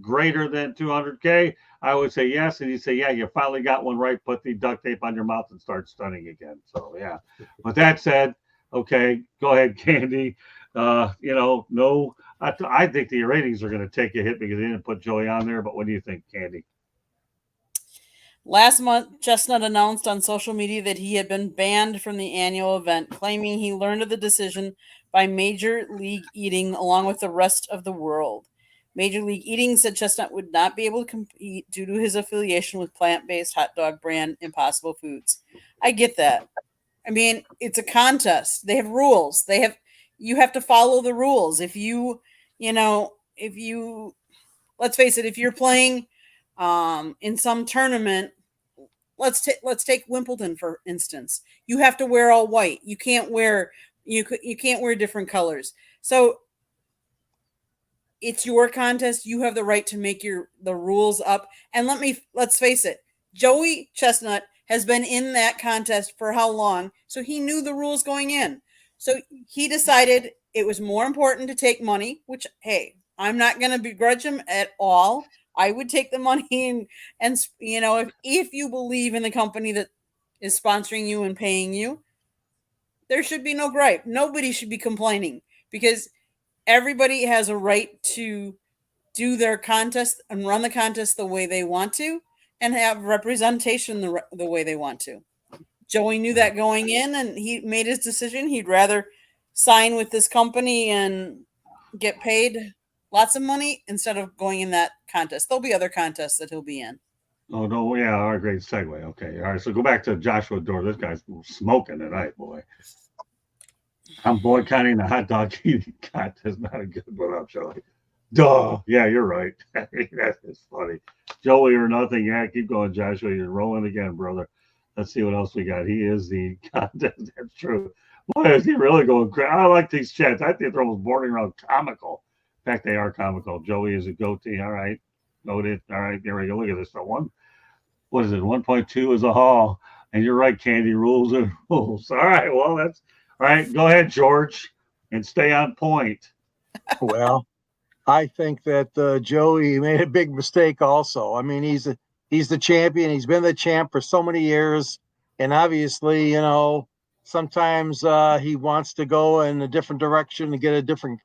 greater than 200K? I would say yes. And he'd say, yeah, you finally got one right. Put the duct tape on your mouth and start stunning again. So, yeah. With that said, okay, go ahead, Candy. I think the ratings are going to take a hit because they didn't put Joey on there. But what do you think, Candy? Last month, Chestnut announced on social media that he had been banned from the annual event, claiming he learned of the decision by Major League Eating along with the rest of the world. Major League Eating said Chestnut would not be able to compete due to his affiliation with plant-based hot dog brand Impossible Foods. I get that. I mean, it's a contest. They have rules. You have to follow the rules. Let's face it, if you're playing in some tournament, let's take Wimbledon for instance. You have to wear all white. You can't wear different colors. So it's your contest. You have the right to make the rules up. And let's face it, Joey Chestnut has been in that contest for how long? So he knew the rules going in. So he decided it was more important to take money, which, hey, I'm not going to begrudge him at all. I would take the money and if you believe in the company that is sponsoring you and paying you, there should be no gripe. Nobody should be complaining because everybody has a right to do their contest and run the contest the way they want to and have representation the way they want to. Joey knew that going in and he made his decision. He'd rather sign with this company and get paid lots of money instead of going in that contest. There'll be other contests that he'll be in. Oh, no. Yeah. All right. Great segue. Okay. All right. So go back to Joshua Dorr. This guy's smoking tonight, boy. I'm boycotting the hot dog eating contest. Not a good one up, Joey. Duh. Yeah, you're right. That is funny. Joey or nothing. Yeah, keep going, Joshua. You're rolling again, brother. Let's see what else we got. He is the contest. That's true. Boy, is he really going crazy. I like these chats. I think they're almost bordering around comical. In fact, they are comical. Joey is a goatee. All right. Noted. All right. There we go. Look at this. What is it? 1.2 is a haul. And you're right, Candy. Rules and rules. All right. Well, that's all right. Go ahead, George, and stay on point. Well, I think that Joey made a big mistake also. I mean, he's the champion. He's been the champ for so many years. And obviously, sometimes he wants to go in a different direction to get a different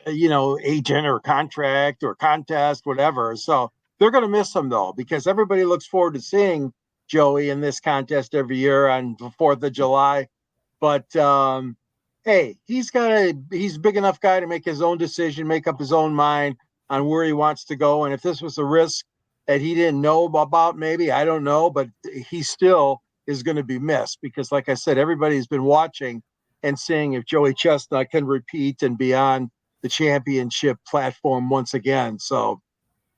agent or contract or contest, whatever. So they're going to miss him though, because everybody looks forward to seeing Joey in this contest every year on the 4th of July. But hey, he's a big enough guy to make his own decision, make up his own mind on where he wants to go. And if this was a risk that he didn't know about, maybe, I don't know, but he still is going to be missed because, like I said, everybody's been watching and seeing if Joey Chestnut can repeat and be on the championship platform once again. So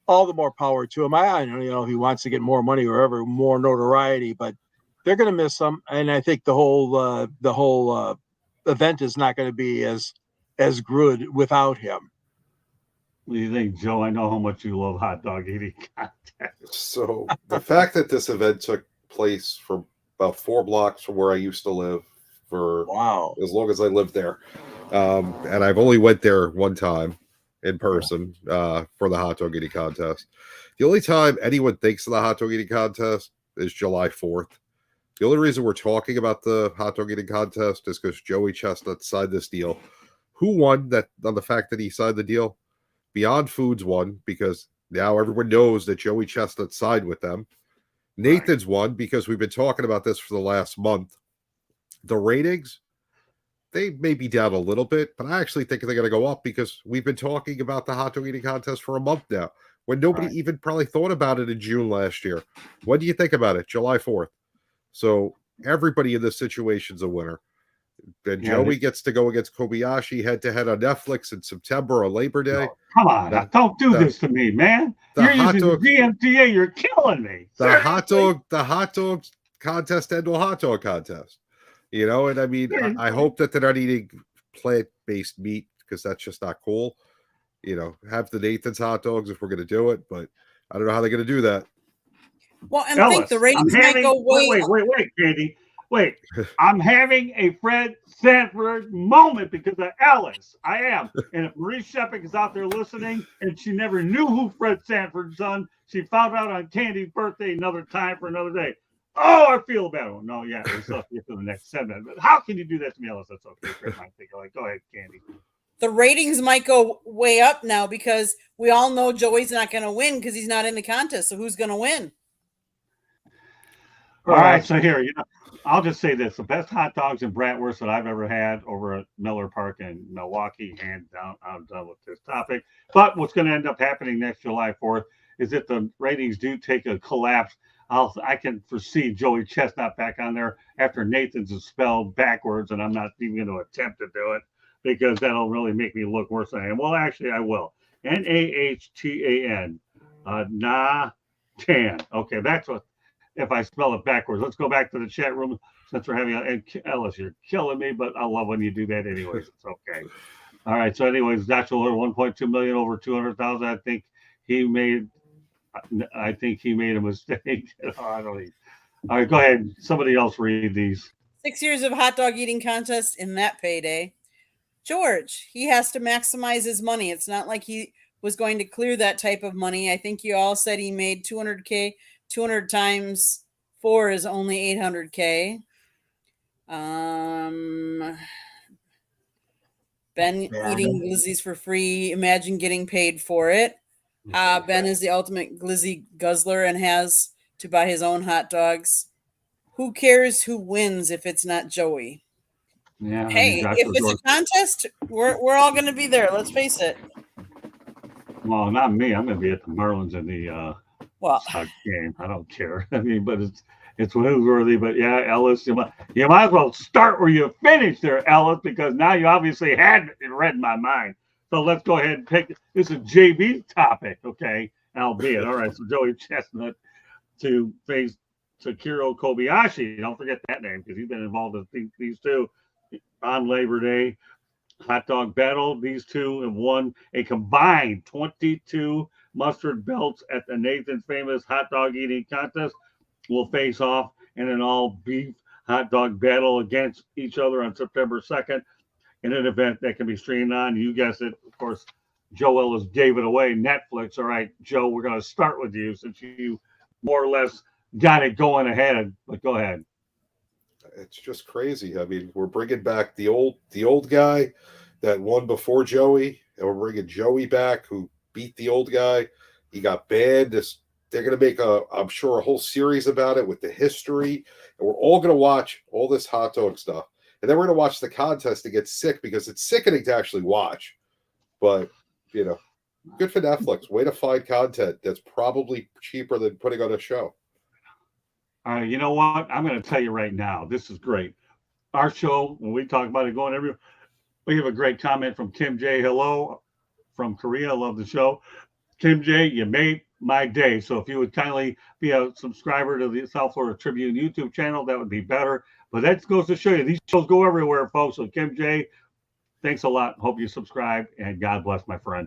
all the more power to him. I know, he wants to get more money or whatever, more notoriety, but they're going to miss him, and I think the whole event is not going to be as good without him. What do you think, Joe? I know how much you love hot dog eating contest. So the fact that this event took place from about 4 blocks from where I used to live for Wow. as long as I lived there, and I've only went there one time in person for the hot dog eating contest. The only time anyone thinks of the hot dog eating contest is July 4th. The only reason we're talking about the hot dog eating contest is because Joey Chestnut signed this deal. Who won that on the fact that he signed the deal? Beyond Foods won because now everyone knows that Joey Chestnut signed with them. Nathan's won because we've been talking about this for the last month. The ratings, they may be down a little bit, but I actually think they're going to go up because we've been talking about the hot dog eating contest for a month now when nobody even probably thought about it in June last year. When do you think about it? July 4th. So everybody in this situation's a winner. Then Joey gets to go against Kobayashi head-to-head on Netflix in September or Labor Day. No, come on, don't do this to me, man. You're using the DMTA. You're killing me. The hot dog contest and a hot dog contest. You know, and I mean, I hope that they're not eating plant-based meat because that's just not cool. You know, have the Nathan's hot dogs if we're going to do it, but I don't know how they're going to do that. Well, and I think the ratings might go way. Wait, Katie. Wait, I'm having a Fred Sanford moment because of Ellis. I am. And if Marie Shepard is out there listening and she never knew who Fred Sanford's son, she found out on Candy's birthday another time for another day. Oh, I feel bad. Oh, no, yeah, we're stuck here for the next 7 minutes. But how can you do that to me, Ellis? That's okay. Fred might think, like, go ahead, Candy. The ratings might go way up now because we all know Joey's not going to win because he's not in the contest. So who's going to win? All right, so here, I'll just say this. The best hot dogs and bratwurst that I've ever had over at Miller Park in Milwaukee, hands down, I'm done with this topic. But what's going to end up happening next July 4th is if the ratings do take a collapse, I can foresee Joey Chestnut back on there after Nathan's is spelled backwards, and I'm not even going to attempt to do it because that'll really make me look worse than I am. Well, actually, I will. Nahtan. Nahtan. Okay, that's what. If I spell it backwards. Let's go back to the chat room since we're having Ellis, you're killing me, but I love when you do that anyways. It's okay. All right. So anyways, Dr. Lord, 1.2 million over 200,000. I think he made a mistake. I don't need. All right, go ahead. Somebody else read these. 6 years of hot dog eating contest in that payday. George, he has to maximize his money. It's not like he was going to clear that type of money. I think you all said he made 200K. 200 times 4 is only 800K. Ben eating glizzies for free. Imagine getting paid for it. Ben is the ultimate glizzy guzzler and has to buy his own hot dogs. Who cares who wins if it's not Joey? Yeah. Hey, if it's a contest, we're all going to be there. Let's face it. Well, not me. I'm going to be at the Marlins in the game. I don't care. I mean, but it's newsworthy. But yeah, Ellis, you might as well start where you finished there, Ellis, because now you obviously had read my mind. So let's go ahead and pick. This is JB's topic, okay? Albeit, all right. So Joey Chestnut to face Takiro Kobayashi. Don't forget that name because he's been involved in these two on Labor Day. Hot dog battle. These two have won a combined 22 mustard belts at the Nathan's famous hot dog eating contest. Will face off in an all beef hot dog battle against each other on September 2nd in an event that can be streamed on. You guessed it. Of course, Joe Ellis gave it away. Netflix. All right, Joe, we're going to start with you since you more or less got it going ahead. But go ahead. It's just crazy. I mean, we're bringing back the old guy that won before Joey, and we're bringing Joey back who beat the old guy. He got banned. They're going to make I'm sure, a whole series about it with the history, and we're all going to watch all this hot dog stuff, and then we're going to watch the contest to get sick because it's sickening to actually watch. But good for Netflix. Way to find content that's probably cheaper than putting on a show. All right, you know what? I'm going to tell you right now. This is great. Our show, when we talk about it going everywhere, we have a great comment from Kim J. Hello from Korea. I love the show. Kim J., you made my day. So if you would kindly be a subscriber to the South Florida Tribune YouTube channel, that would be better. But that goes to show you these shows go everywhere, folks. So Kim J, thanks a lot. Hope you subscribe, and God bless, my friend.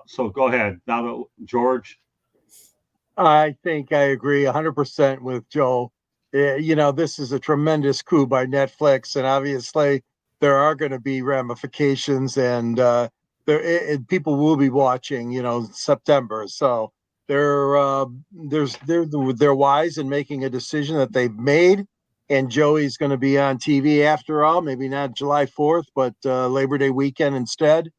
So go ahead. Now, George. I think I agree 100% with Joe. This is a tremendous coup by Netflix, and obviously there are going to be ramifications, and people will be watching, September. So they're wise in making a decision that they've made. And Joey's going to be on TV after all, maybe not July 4th, but Labor Day weekend instead.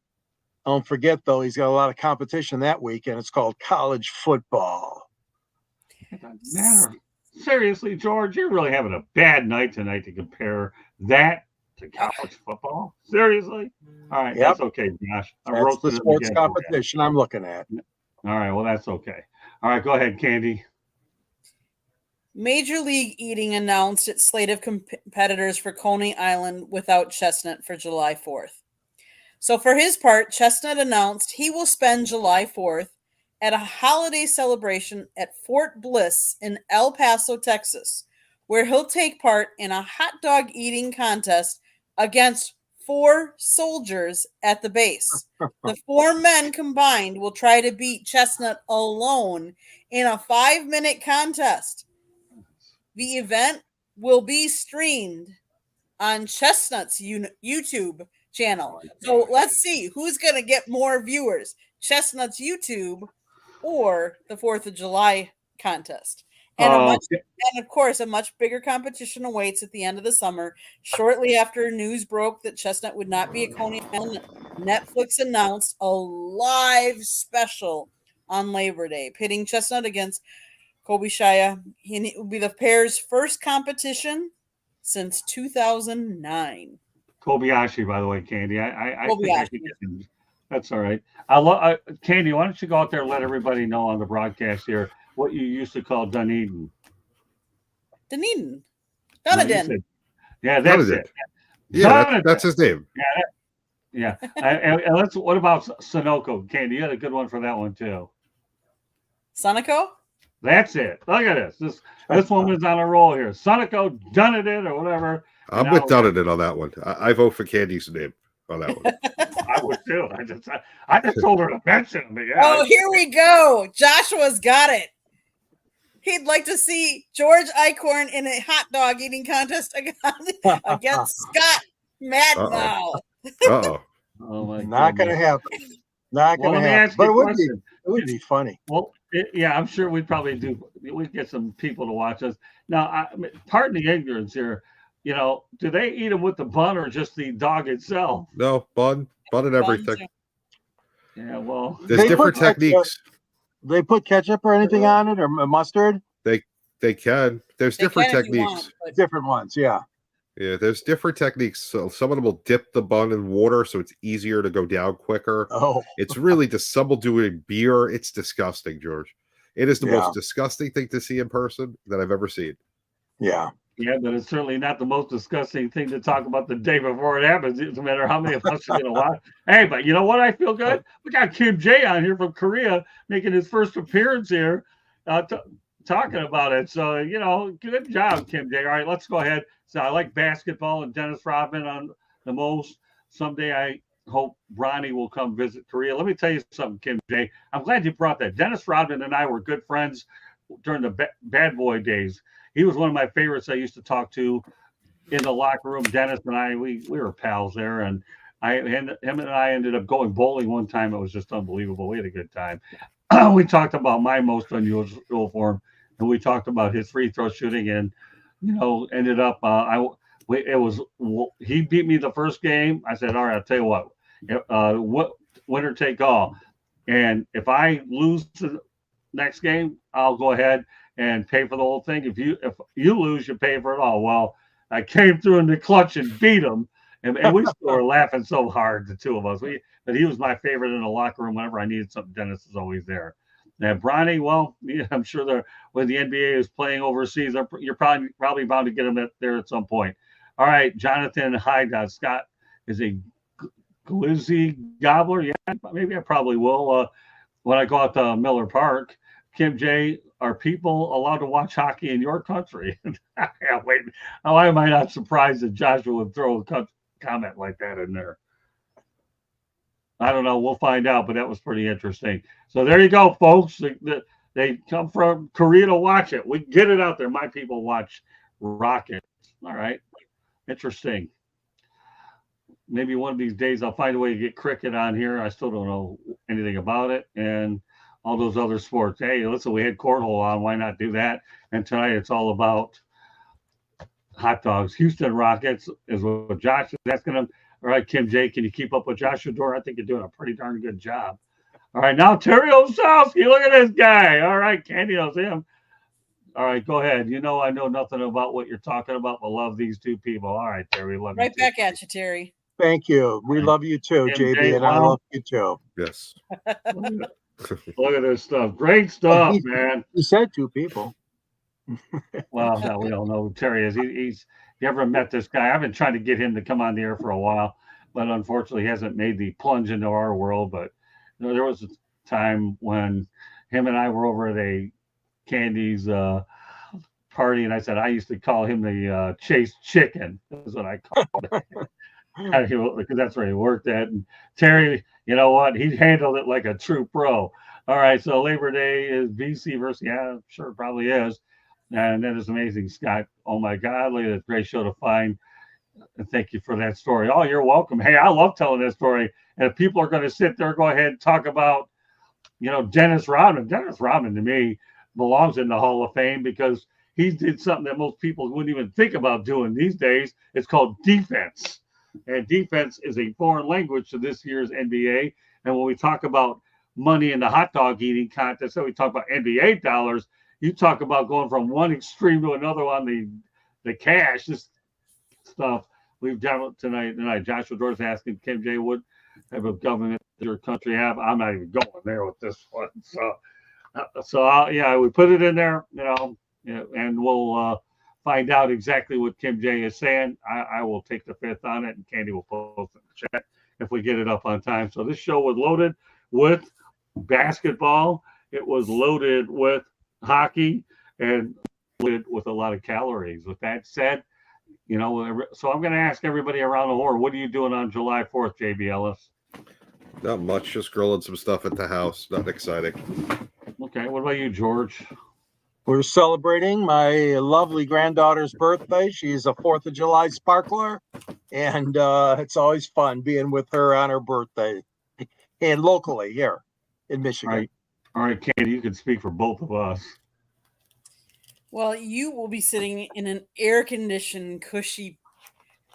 Don't forget, though, he's got a lot of competition that weekend. It's called college football. It doesn't matter. Seriously, George, you're really having a bad night tonight to compare that to college football. Seriously? All right, that's okay, Josh. That's the sports competition I'm looking at. All right, well, that's okay. All right, go ahead, Candy. Major League Eating announced its slate of competitors for Coney Island without Chestnut for July 4th. So for his part, Chestnut announced he will spend July 4th at a holiday celebration at Fort Bliss in El Paso, Texas, where he'll take part in a hot dog eating contest against 4 soldiers at the base. The 4 men combined will try to beat Chestnut alone in a 5-minute contest. The event will be streamed on Chestnut's YouTube channel. So let's see who's going to get more viewers, Chestnut's YouTube or the 4th of July contest. And of course, a much bigger competition awaits at the end of the summer. Shortly after news broke that Chestnut would not be at Coney Island, Netflix announced a live special on Labor Day, pitting Chestnut against Kobayashi. It will be the pair's first competition since 2009. Kobayashi, by the way, Candy. I think I should get him. That's all right. Candy, why don't you go out there and let everybody know on the broadcast here what you used to call Dunedin? Dunedin. Dunedin. Yeah, that's it. Yeah, that's his name. Yeah. And what about Sunoco, Candy? You had a good one for that one too. Sunoco? That's it. Look at this. This woman's on a roll here. Sunoco, Dunedin, or whatever. I'm with Dunedin on that one. I vote for Candy's name on that one. I would too. I just told her to mention me. Yeah. Oh, here we go. Joshua's got it. He'd like to see George Eichhorn in a hot dog eating contest against Scott Madnow. Uh-oh. Oh my! Not going to happen. Not going to happen. But it would be funny. Well, I'm sure we'd probably do. We'd get some people to watch us. Now, pardon the ignorance here. Do they eat them with the bun or just the dog itself? No, bun and everything. Yeah, well, there's different techniques. They put ketchup or anything on it, or mustard? They can. There's different techniques. Different ones, yeah. Yeah, there's different techniques. So some of them will dip the bun in water so it's easier to go down quicker. Oh, it's really just some will do it in beer. It's disgusting, George. It is the most disgusting thing to see in person that I've ever seen. Yeah. Yeah, but it's certainly not the most disgusting thing to talk about the day before it happens. It doesn't matter how many of us are going to watch. Hey, but you know what? I feel good. We got Kim J on here from Korea making his first appearance here, talking about it. So, good job, Kim J. All right, let's go ahead. So I like basketball and Dennis Rodman on the most. Someday I hope Bronny will come visit Korea. Let me tell you something, Kim J. I'm glad you brought that. Dennis Rodman and I were good friends during the bad boy days. He was one of my favorites I used to talk to in the locker room. Dennis and I, we were pals there, and him and I ended up going bowling one time. It was just unbelievable. We had a good time. We talked about my most unusual form, and we talked about his free throw shooting, and ended up he beat me the first game. I said, all right, I'll tell you what winner take all, and if I lose the next game, I'll go ahead and pay for the whole thing. If you lose, you pay for it all. Well, I came through in the clutch and beat him, and we still were laughing so hard, the two of us. But he was my favorite in the locker room. Whenever I needed something, Dennis is always there. Now, Bronny, well, I'm sure when the NBA is playing overseas, you're probably bound to get him there at some point. All right, Jonathan Hyde. Scott is a glizzy gobbler. Yeah, maybe I probably will when I go out to Miller Park. Kim J, are people allowed to watch hockey in your country? Yeah, wait, why am I not surprised that Joshua would throw a comment like that in there? I don't know. We'll find out, but that was pretty interesting. So there you go, folks. They come from Korea to watch it. We get it out there. My people watch Rockets. All right. Interesting. Maybe one of these days I'll find a way to get cricket on here. I still don't know anything about it. And all those other sports. Hey, listen, we had cornhole on. Why not do that? And tonight it's all about hot dogs. Houston Rockets is what Josh is asking them. All right, Kim J, can you keep up with Josh Shador? I think you're doing a pretty darn good job. All right, now Terry Osowski. Look at this guy. All right, Candy knows him. All right, go ahead. You know I know nothing about what you're talking about, but love these two people. All right, Terry, love you. Right back at you, Terry. Thank you. We love you too, Kim JB, J, and I love you too. Yes. Look at this stuff. Great stuff, man. You said two people. Well, no, we don't know who Terry is. He's you ever met this guy? I've been trying to get him to come on the air for a while, but unfortunately he hasn't made the plunge into our world. But you know, there was a time when him and I were over at a Candy's party, and I said I used to call him the Chase Chicken. That's what I called him. Because that's where he worked at. And Terry, you know what? He handled it like a true pro. All right, so Labor Day is BC versus, yeah, sure, it probably is. And that is amazing, Scott. Oh my God, look at this great show to find. And thank you for that story. Oh, you're welcome. Hey, I love telling this story. And if people are going to sit there, go ahead and talk about, you know, Dennis Rodman. Dennis Rodman to me belongs in the Hall of Fame because he did something that most people wouldn't even think about doing these days. It's called defense. And defense is a foreign language to this year's NBA. And when we talk about money in the hot dog eating contest, so we talk about NBA dollars, you talk about going from one extreme to another on the cash, this stuff we've done tonight. Joshua Doors asking Kim J, what type of government does your country have? I'm not even going there with this one. So yeah, we put it in there, you know, and we'll find out exactly what Kim J is saying. I will take the fifth on it, and Candy will post it in the chat if we get it up on time. So this show was loaded with basketball. It was loaded with hockey and loaded with a lot of calories. With that said, you know, so I'm going to ask everybody around the horn, what are you doing on July 4th, JB Ellis? Not much, just grilling some stuff at the house. Nothing exciting. Okay, what about you, George? We're celebrating my lovely granddaughter's birthday. She's a 4th of July sparkler, and it's always fun being with her on her birthday and locally here in Michigan. All right, Candy, you can speak for both of us. Well, you will be sitting in an air-conditioned, cushy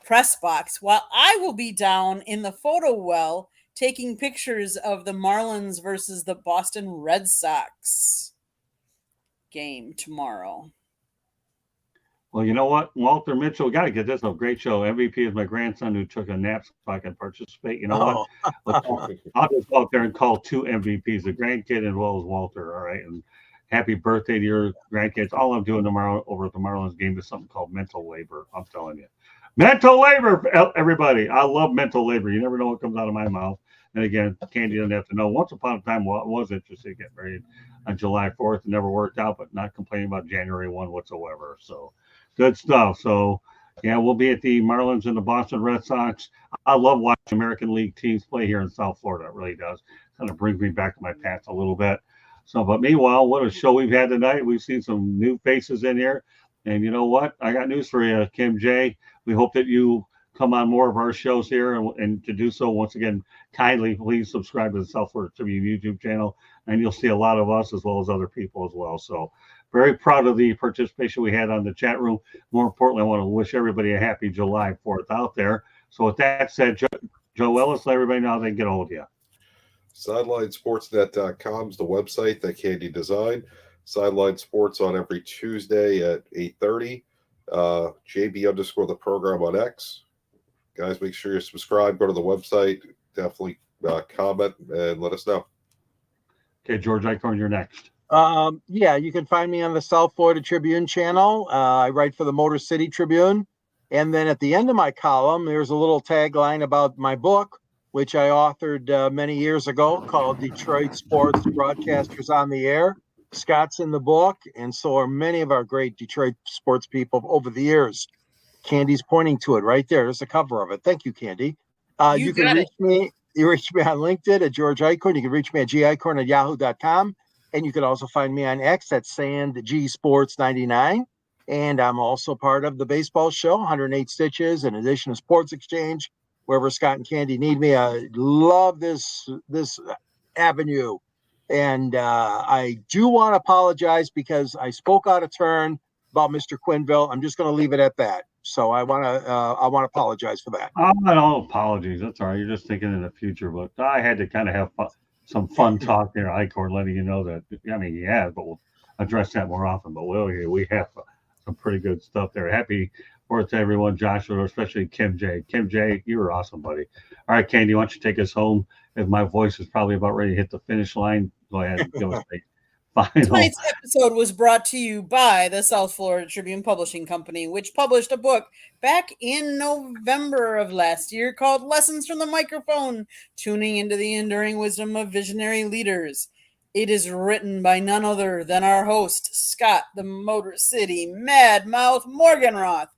press box while I will be down in the photo well taking pictures of the Marlins versus the Boston Red Sox game tomorrow. Well, you know what? Walter Mitchell, got to get this. A great show. MVP is my grandson who took a nap so I can participate. You know what? I'll just go out there and call two MVPs, a grandkid as well as Walter. All right. And happy birthday to your grandkids. All I'm doing tomorrow over at the Marlins game is something called mental labor. I'm telling you. Mental labor, everybody. I love mental labor. You never know what comes out of my mouth. And again, Candy doesn't have to know. Once upon a time, I was interested in getting married on July 4th. It never worked out, but not complaining about January 1 whatsoever. So good stuff. So, yeah, we'll be at the Marlins and the Boston Red Sox. I love watching American League teams play here in South Florida. It really does. Kind of brings me back to my past a little bit. So, but meanwhile, what a show we've had tonight. We've seen some new faces in here. And you know what? I got news for you, Kim J. We hope that you come on more of our shows here. And to do so, once again, kindly please subscribe to the South Florida Tribune YouTube channel. And you'll see a lot of us as well as other people as well. So very proud of the participation we had on the chat room. More importantly, I want to wish everybody a happy July 4th out there. So with that said, Joe Ellis, let everybody know how they can get a hold of you. SidelineSportsNet.com is the website that Candy designed. Sideline Sports on every Tuesday at 8:30. JB_ the program on X. Guys, make sure you subscribe. Go to the website. Definitely comment and let us know. Okay, George Eichhorn, you're next. Yeah, you can find me on the South Florida Tribune channel. I write for the Motor City Tribune. And then at the end of my column, there's a little tagline about my book, which I authored many years ago called Detroit Sports Broadcasters on the Air. Scott's in the book, and so are many of our great Detroit sports people over the years. Candy's pointing to it right there. There's the cover of it. Thank you, Candy. You can reach me. You reach me on LinkedIn at George Eichhorn. You can reach me at gichorn@yahoo.com. And you can also find me on X at SandGSports99. And I'm also part of the baseball show, 108 Stitches, in addition to Sports Exchange, wherever Scott and Candy need me. I love this avenue. And I do want to apologize because I spoke out of turn about Mr. Quinville. I'm just going to leave it at that. So I want to apologize for that. Oh, no apologies. That's all right. You're just thinking in the future, but I had to kind of have some fun talk there, Eichhorn, letting you know that. I mean, yeah, but we'll address that more often. But we have some pretty good stuff there. Happy Fourth to everyone, Joshua, especially Kim J. Kim J, you were awesome, buddy. All right, Candy, why don't you take us home? As my voice is probably about ready to hit the finish line, go ahead and give us a final. Tonight's episode was brought to you by the South Florida Tribune Publishing Company, which published a book back in November of last year called Lessons from the Microphone, Tuning into the Enduring Wisdom of Visionary Leaders. It is written by none other than our host, Scott the Motor City Mad Mouth Morganroth.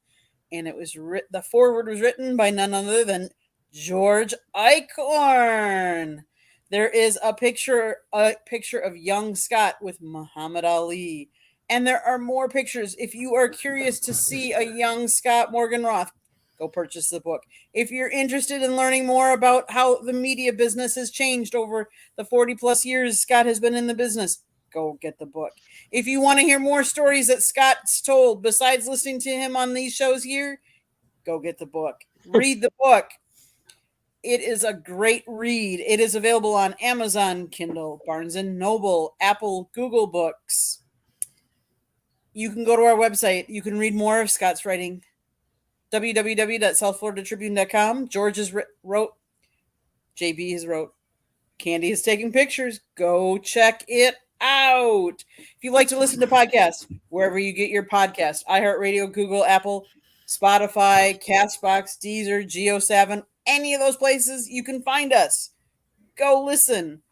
And it was the foreword was written by none other than George Eichhorn. There is a picture of young Scott with Muhammad Ali. And there are more pictures. If you are curious to see a young Scott Morganroth, go purchase the book. If you're interested in learning more about how the media business has changed over the 40 plus years Scott has been in the business, go get the book. If you want to hear more stories that Scott's told besides listening to him on these shows here, go get the book. Read the book. It is a great read. It is available on Amazon, Kindle, Barnes & Noble, Apple, Google Books. You can go to our website. You can read more of Scott's writing. www.southfloridatribune.com. George has wrote. JB has wrote. Candy is taking pictures. Go check it out. If you like to listen to podcasts, wherever you get your podcast, iHeartRadio, Google, Apple, Spotify, Castbox, Deezer, Geo7, any of those places, you can find us. Go listen.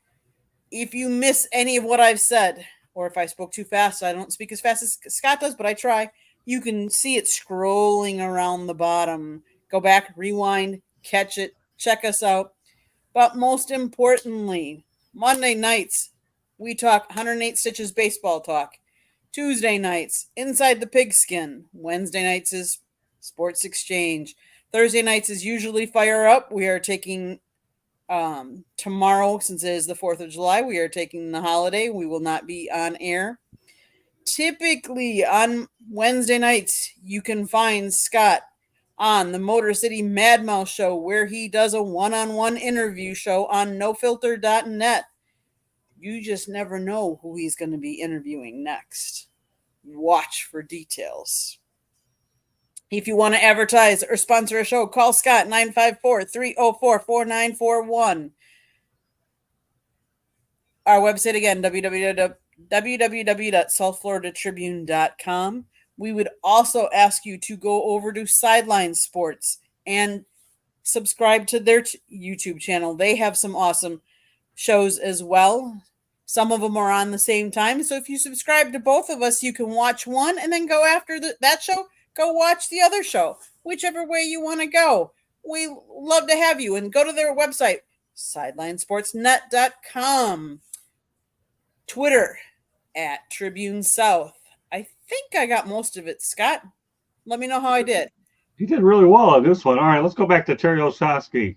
If you miss any of what I've said, or if I spoke too fast, I don't speak as fast as Scott does, but I try. You can see it scrolling around the bottom. Go back, rewind, catch it, check us out. But most importantly, Monday nights, we talk 108 Stitches baseball talk. Tuesday nights, Inside the Pigskin. Wednesday nights is Sports Exchange. Thursday nights is usually Fire Up. We are taking tomorrow, since it is the 4th of July, we are taking the holiday. We will not be on air. Typically on Wednesday nights, you can find Scott on the Motor City Mad Mouth show, where he does a one-on-one interview show on nofilter.net. You just never know who he's going to be interviewing next. Watch for details. If you want to advertise or sponsor a show, call Scott 954-304-4941. Our website again, www.southfloridatribune.com. We would also ask you to go over to Sideline Sports and subscribe to their YouTube channel. They have some awesome shows as well. Some of them are on the same time. So if you subscribe to both of us, you can watch one and then go after that show. Go watch the other show, whichever way you want to go. We love to have you. And go to their website, sidelinesportsnet.com. Twitter at Tribune South. I think I got most of it, Scott. Let me know how I did. You did really well on this one. All right, let's go back to Terry Osowski.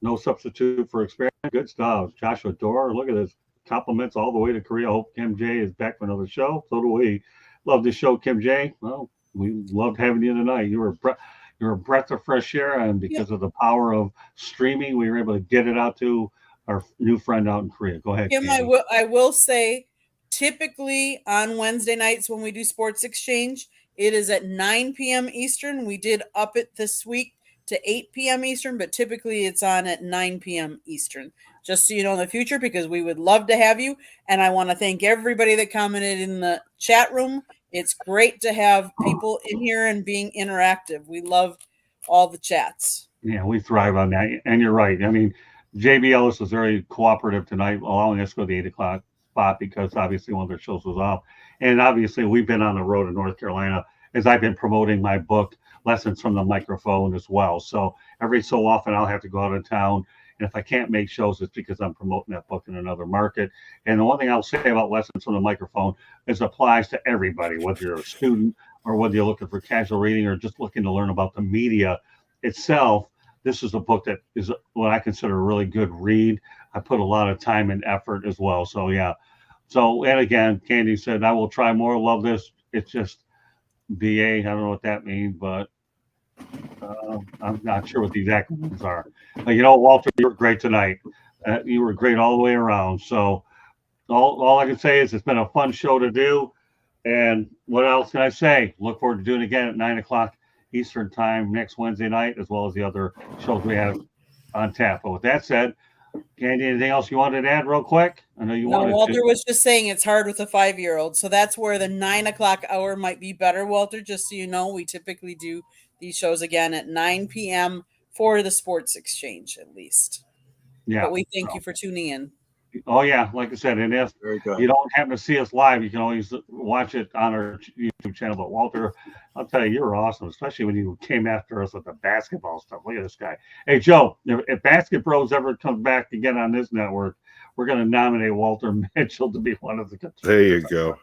No substitute for experience. Good stuff. Joshua Dorr, look at this. Compliments all the way to Korea. Hope Kim J is back for another show. So do we. Love this show, Kim J. Well, we loved having you tonight. You were a breath of fresh air, and because of the power of streaming, we were able to get it out to our new friend out in Korea. Go ahead, Kim. I will say, typically on Wednesday nights when we do Sports Exchange, it is at 9 p.m. Eastern. We did up it this week to 8 p.m. Eastern, but typically it's on at 9 p.m. Eastern. Just so you know in the future, because we would love to have you. And I want to thank everybody that commented in the chat room. It's great to have people in here and being interactive. We love all the chats. Yeah, we thrive on that. And you're right. I mean, JB Ellis was very cooperative tonight, allowing us to go to the 8 o'clock spot because obviously one of their shows was off. And obviously we've been on the road in North Carolina as I've been promoting my book, Lessons from the Microphone, as well. So every so often I'll have to go out of town. And if I can't make shows, it's because I'm promoting that book in another market. And the one thing I'll say about Lessons from the Microphone is it applies to everybody, whether you're a student or whether you're looking for casual reading or just looking to learn about the media itself. This is a book that is what I consider a really good read. I put a lot of time and effort as well. So, yeah. So, and again, Candy said, I will try more. Love this. It's just BA. I don't know what that means, but I'm not sure what the exact ones are. But, Walter, you were great tonight. You were great all the way around. So all I can say is it's been a fun show to do. And what else can I say? Look forward to doing it again at 9 o'clock Eastern time next Wednesday night, as well as the other shows we have on tap. But with that said, Candy, anything else you wanted to add real quick? I know you wanted Walter to. was just saying it's hard with a 5-year-old. So that's where the 9 o'clock hour might be better, Walter. Just so you know, we typically do these shows again at 9 p.m. for the Sports Exchange, at least. Yeah. But we thank you for tuning in. Oh, yeah. Like I said, and if Very good. you don't happen to see us live, you can always watch it on our YouTube channel. But Walter, I'll tell you, you're awesome, especially when you came after us with the basketball stuff. Look at this guy. Hey, Joe, if Basket Bros ever comes back again on this network, we're going to nominate Walter Mitchell to be one of the contributors. There you go.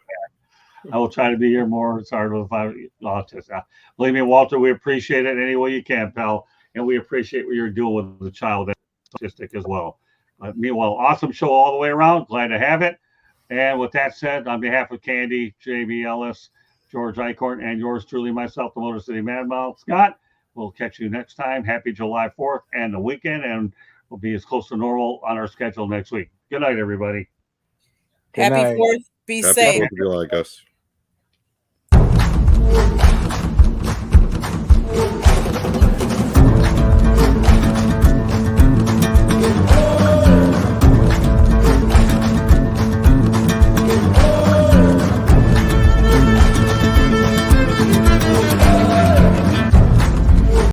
I will try to be here more. Sorry with believe me, Walter, we appreciate it any way you can, pal. And we appreciate what you're doing with the child autistic as well. Meanwhile, awesome show all the way around. Glad to have it. And with that said, on behalf of Candy, JB Ellis, George Eichhorn, and yours truly, myself, the Motor City Madball, Scott, we'll catch you next time. Happy July 4th and the weekend, and we'll be as close to normal on our schedule next week. Good night, everybody. Happy 4th. Be Happy safe. 4th of July, Gus.